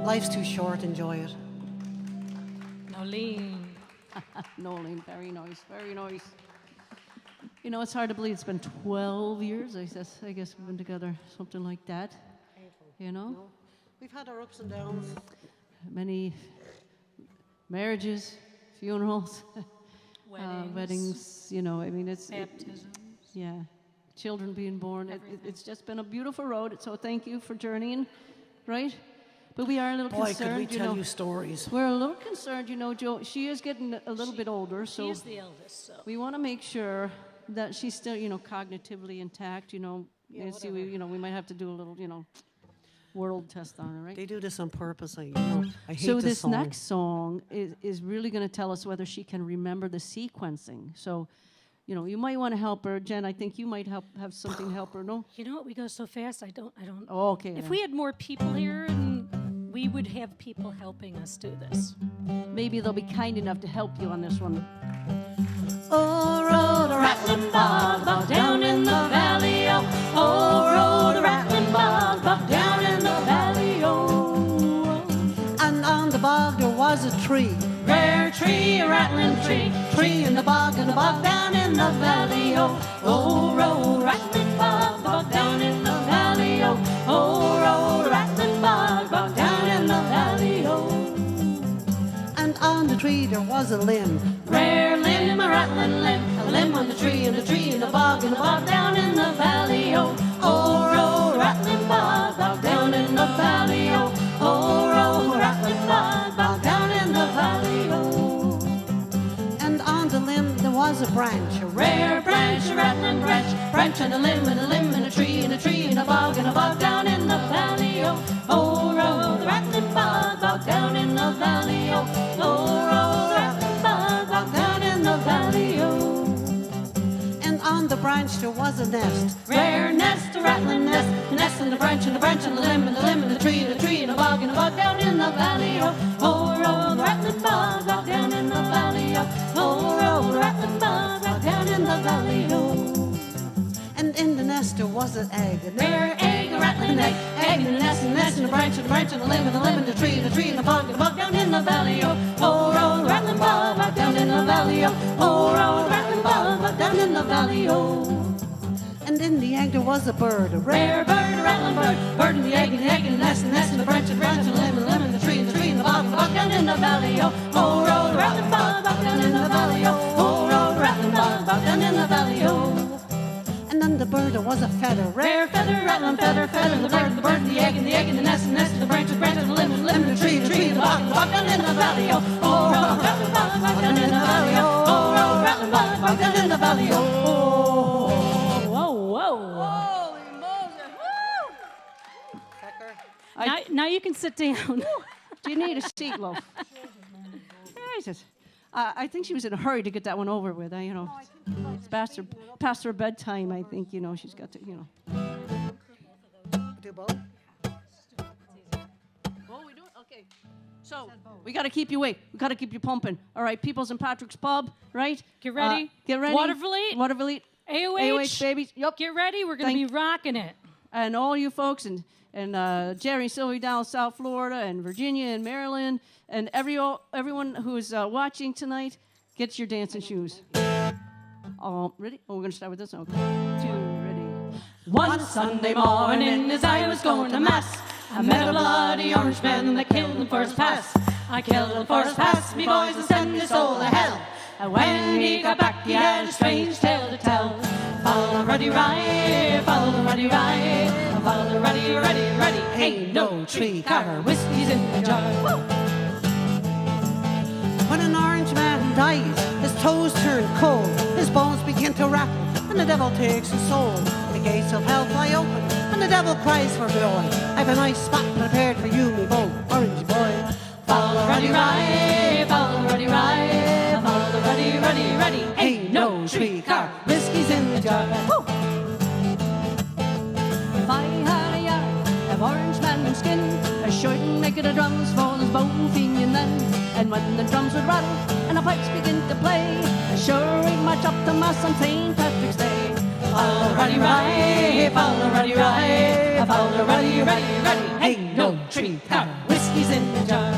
Life's too short, enjoy it. Nolene. Nolene, very nice, very nice. You know, it's hard to believe it's been 12 years. I guess we've been together, something like that. You know, We've had our ups and downs. many marriages, funerals, weddings. You know, I mean, Baptisms. yeah, children being born. It's just been a beautiful road. So thank you for journeying, right? But we are a little Boy, concerned. could we tell know, you stories. we're a little concerned. You know, Joe. She is getting a little bit older, She so is the eldest, so. we want to make sure that she's still, you know, cognitively intact. You know, and see, we might have to do a little, you know, world test on her, right? They do this on purpose. I hate So this song. next song is really going to tell us whether she can remember the sequencing. So, you know, you might want to help her, Jen. I think you might have something to help her. No? You know what? We go so fast. I don't. Oh, okay. If then. we had more people here, and we would have people helping us do this. Maybe they'll be kind enough to help you on this one. Oh, rode a rattling bog, bog down in the valley, oh. Oh, rode a rattling bog, bog down in the valley, oh. And on the bog there was a tree. Rare tree, a rattling tree, tree in the bog and the bog down in the valley, oh. Oh, rode a rattling bog, bog down in the valley, oh. Oh, rode a rattling bog, bog down in the valley, oh. And on the tree there was a limb. Rare limb, a rattling limb, a limb on the tree and a tree in the bog down in the valley, oh. Oh, roll, rattling bog down in the valley, oh. Oh, roll, rattling bog down in the valley, oh. And on the limb there was a branch. A Rare branch, a rattling branch, branch and a limb and a limb and a tree and a tree and a bog down in the valley, oh. Oh, roll, the rattling bog down in the valley, oh. Oh, roll, the rattling bog down in the valley, oh. And on the branch there was a nest. Rare nest, a rattling nest, a nest and a branch and a branch and a limb and a limb and a tree and a bog down in the valley, oh. Oh, roll, the rattling bog down in the valley, oh. Oh, roll, the rattling bog down in the valley, oh. And in the nest there was an egg. And Rare egg, a rattling egg, egg in a nest and a branch and a branch and a limb and a tree and a bog down in the valley, oh. Oh, roll, the rattling bog down in the valley, oh. Oh, roll, the rattling bog down in the valley, oh. And in the egg there was a bird. A Rare bird, a rattling bird, bird in the egg and a nest and a branch and a limb and a tree and a bog down in the valley, oh. Oh, roll, the rattling bog down in the valley, oh. Oh, roll, the rattling bog down in the valley, oh. And on the bird there was a feather. Rare feather, rattling feather, the bird, the egg and the nest and the branch and a limb and a tree and a bog down in the valley, oh. Oh, roll, the rattling bog down in the valley, oh. Oh, roll, the rattling bog down in the valley, oh. Whoa, whoa. Now you can sit down. Do you need a seat, love? Jesus. I think she was in a hurry to get that one over with. You know, it's past her bedtime. I think, you know, she's got to, you know. Do both? Oh, we do it? Okay. So, we got to keep you awake. We got to keep you pumping. All right, People's and Patrick's Pub, right? Get ready. Get ready. Waterville. AOH, babies. Yep. Get ready. We're going to be rocking it. And all you folks and Jerry and Sylvie down in South Florida and Virginia and Maryland and everyone who's watching tonight, get your dancing shoes. Ready? Oh, we're going to start with this one. Okay. 2, ready. One Sunday morning as I was going to mass, I met a bloody orange man and I killed him first pass. I killed him first pass, me boys, and sent his soul to hell. And when he got back, he had a strange tale to tell. Follow the ruddy rye, follow the ruddy rye, follow the ruddy, ruddy, ruddy. Ain't no tree carter, whiskey's in the jar. Woo! When an orange man dies, his toes turn cold, his bones begin to rattle, and the devil takes his soul. The gates of hell fly open, and the devil cries for joy. I've a nice spot prepared for you, me beau, orange boy. Follow the ruddy rye, follow the ruddy rye, follow the ruddy, ruddy, ruddy. Ain't no tree car, whiskey's in the jar. Woo! If I had a yard of orange mandarin skin, I shouldn't make it a drums for this Bohemian then. And when the drums would rattle and the pipes begin to play, I sure ain't much up to mass on St. Patrick's Day. Follow the ruddy rye, follow the ruddy rye, follow the ruddy, ruddy, ruddy. Ain't no tree car, whiskey's in the jar.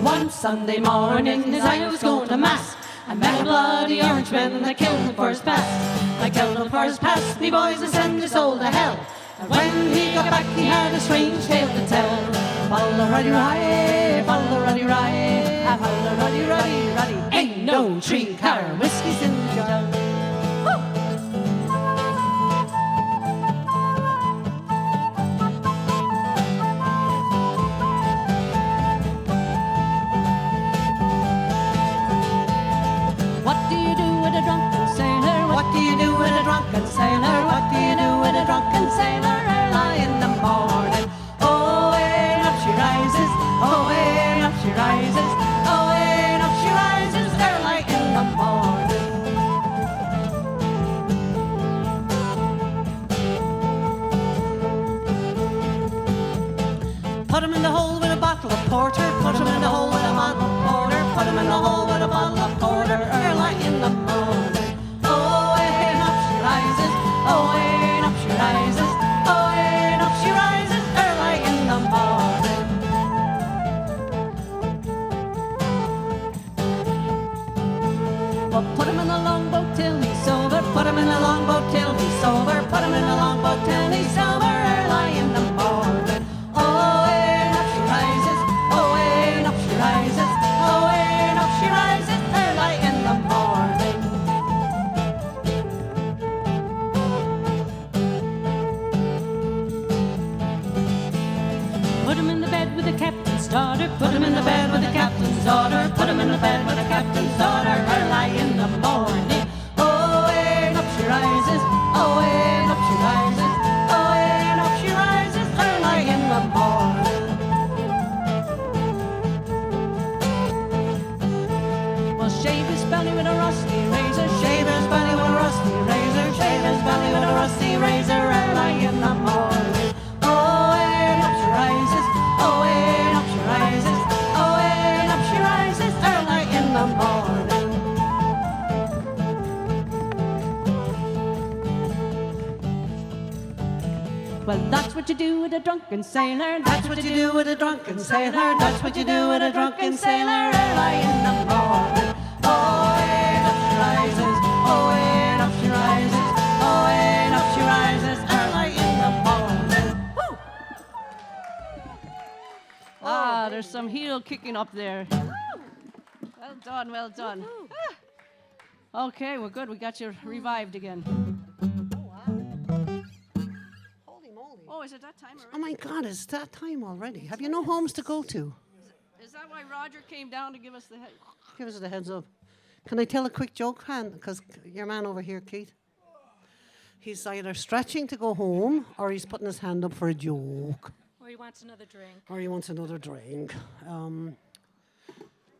One Sunday morning as I was going to mass, I met a bloody orange man and I killed him first pass. I killed him first pass, me boys, and sent his soul to hell. And when he got back, he had a strange tale to tell. Follow the ruddy rye, follow the ruddy rye, follow the ruddy, ruddy, ruddy. Ain't no tree car, whiskey's in the jar. Woo! What do you do with a drunken sailor? What do you do with a drunken sailor? What do you do with a drunken sailor early in the morning? Oh, and up she rises, oh, and up she rises, oh, and up she rises early in the morning. Put him in the hole with a bottle of porter. Put him in the hole with a bottle of porter. Put him in the hole with a bottle of porter early in the morning. Oh, and up she rises, oh, and up she rises, oh, and up she rises early in the morning. Well, put him in the longboat till he's sober. Put him in the longboat till he's sober. Put him in the longboat till he's sober early in the morning. Oh, and up she rises, oh, and up she rises, oh, and up she rises early in the morning. Put him in the bed with the captain's daughter. Put him in the bed with the captain's daughter. Put him in the bed with the captain's daughter early in the morning. Oh, and up she rises, oh, and up she rises, oh, and up she rises early in the morning. Well, shave his belly with a rusty razor. Shave his belly with a rusty razor. Shave his belly with a rusty razor early in the morning. Oh, and up she rises, oh, and up she rises, oh, and up she rises early in the morning. Well, that's what you do with a drunken sailor. That's what you do with a drunken sailor. That's what you do with a drunken sailor early in the morning. Oh, and up she rises, oh, and up she rises, oh, and up she rises early in the morning. Woo! Ah, there's some heel kicking up there. Well done, well done. Ah. Okay, well, good. We got you revived again. Holy moly. Oh, is it that time Oh already? my God, it's that time already. Have you no homes to go to? Is that why Roger came down to give us the head? Give us the heads up. Can I tell a quick joke, Han? Because your man over here, Keith, he's either stretching to go home or he's putting his hand up for a joke. Or he wants another drink. Or he wants another drink.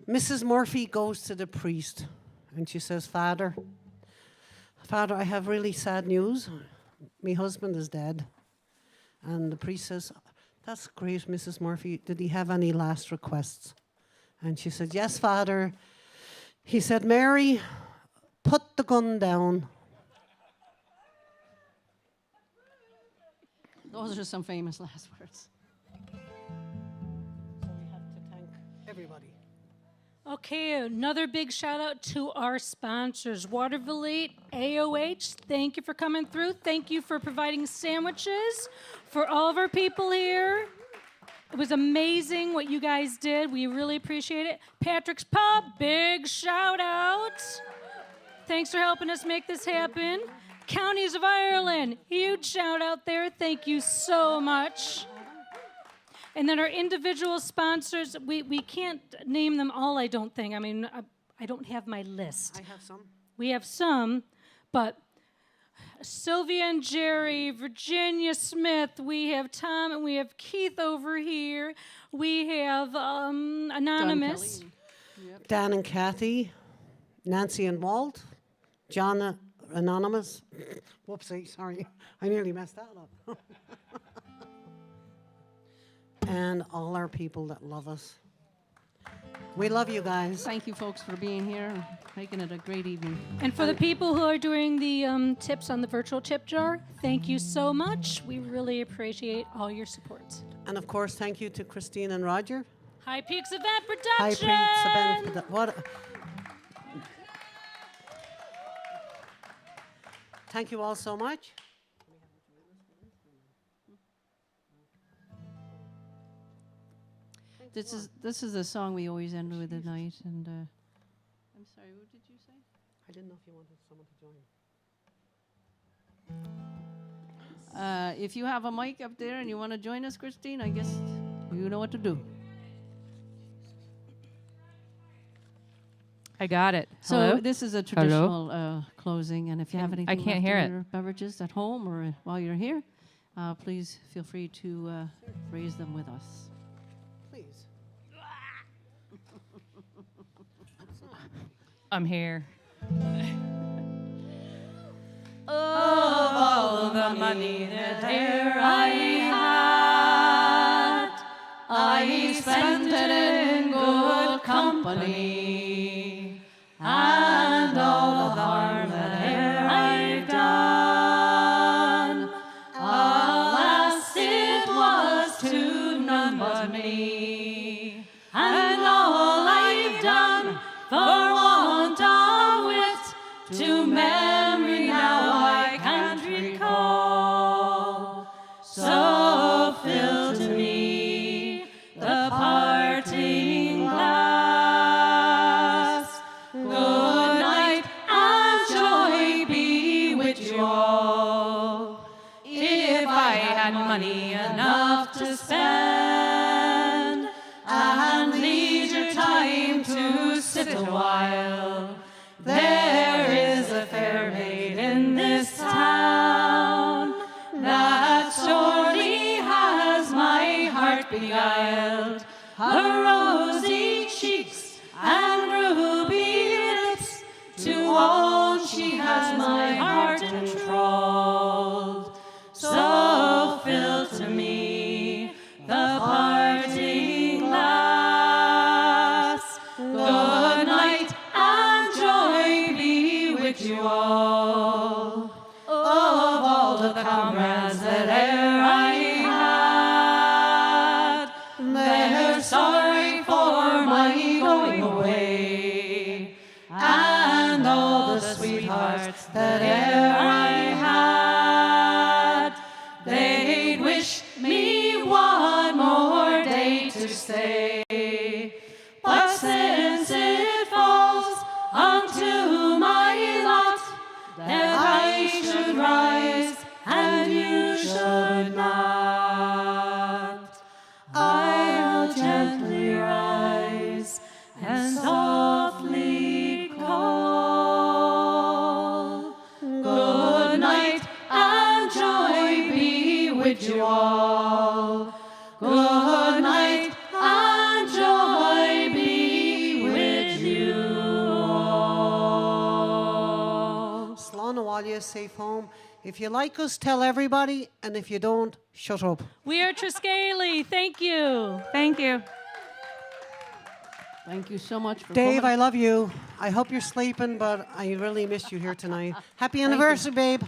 Mrs. Murphy goes to the priest and she says, Father, I have really sad news. My husband is dead. And the priest says, that's great, Mrs. Murphy. Did he have any last requests? And she said, yes, Father. He said, Mary, put the gun down. Those are some famous last words. So we have to thank everybody. Okay, another big shout out to our sponsors, Waterville 8, AOH. Thank you for coming through. Thank you for providing sandwiches for all of our people here. It was amazing what you guys did. We really appreciate it. Patrick's Pub, big shout out. Thanks for helping us make this happen. Counties of Ireland, huge shout out there. Thank you so much. And then our individual sponsors, we can't name them all, I don't think. I mean, I don't have my list. I have some. We have some, but Sylvia and Jerry, Virginia Smith, we have Tom, and we have Keith over here. We have Anonymous. Dan and Kathy, Nancy and Walt, John Anonymous. Whoopsie, sorry. I nearly messed that up. And all our people that love us. We love you guys. Thank you, folks, for being here and making it a great evening. And for the people who are doing the tips on the virtual tip jar, thank you so much. We really appreciate all your support. And of course, thank you to Christine and Roger. High Peaks Event High Production. Peaks Event. Thank you all so much. This is a song we always end with at night, and I'm sorry, what did you say? I didn't know if you wanted someone to join. If you have a mic up there and you want to join us, Christine, I guess you know what to do. I got it. So Hello? this is a traditional closing, and if you have anything I can't left hear in it. your beverages at home or while you're here, please feel free to raise them with us. Please. I'm here. Of all the money that e'er I had, I spent it in good company, and all the harm that e'er I've done, alas, it was to none but me, and all I've done for want of wit to memory now I can't recall. So fill to me the parting glass. Good night and joy be with you all. If I had money enough to spend and leisure time to sit a while, there is a fair maid in this town that sorely has my heart beguiled. Her rosy cheeks and ruby lips, to all she has my heart enthralled. So fill to me the parting glass. Good night and joy be with you all. Of all the comrades that e'er I had, they're sorry for my going away, and all the sweethearts that e'er I had, they'd wish me one more day to stay. But since it falls unto my lot that I should rise and you should not, I'll gently rise and softly call. Good night and joy be with you all. Good night and joy be with you all. Slán Awalia, safe home. If you like us, tell everybody, and if you don't, shut up. We are Triskele. Thank you. Thank you. Thank you so much for Dave, coming. I love you. I hope you're sleeping, but I really missed you here tonight. Happy anniversary, babe.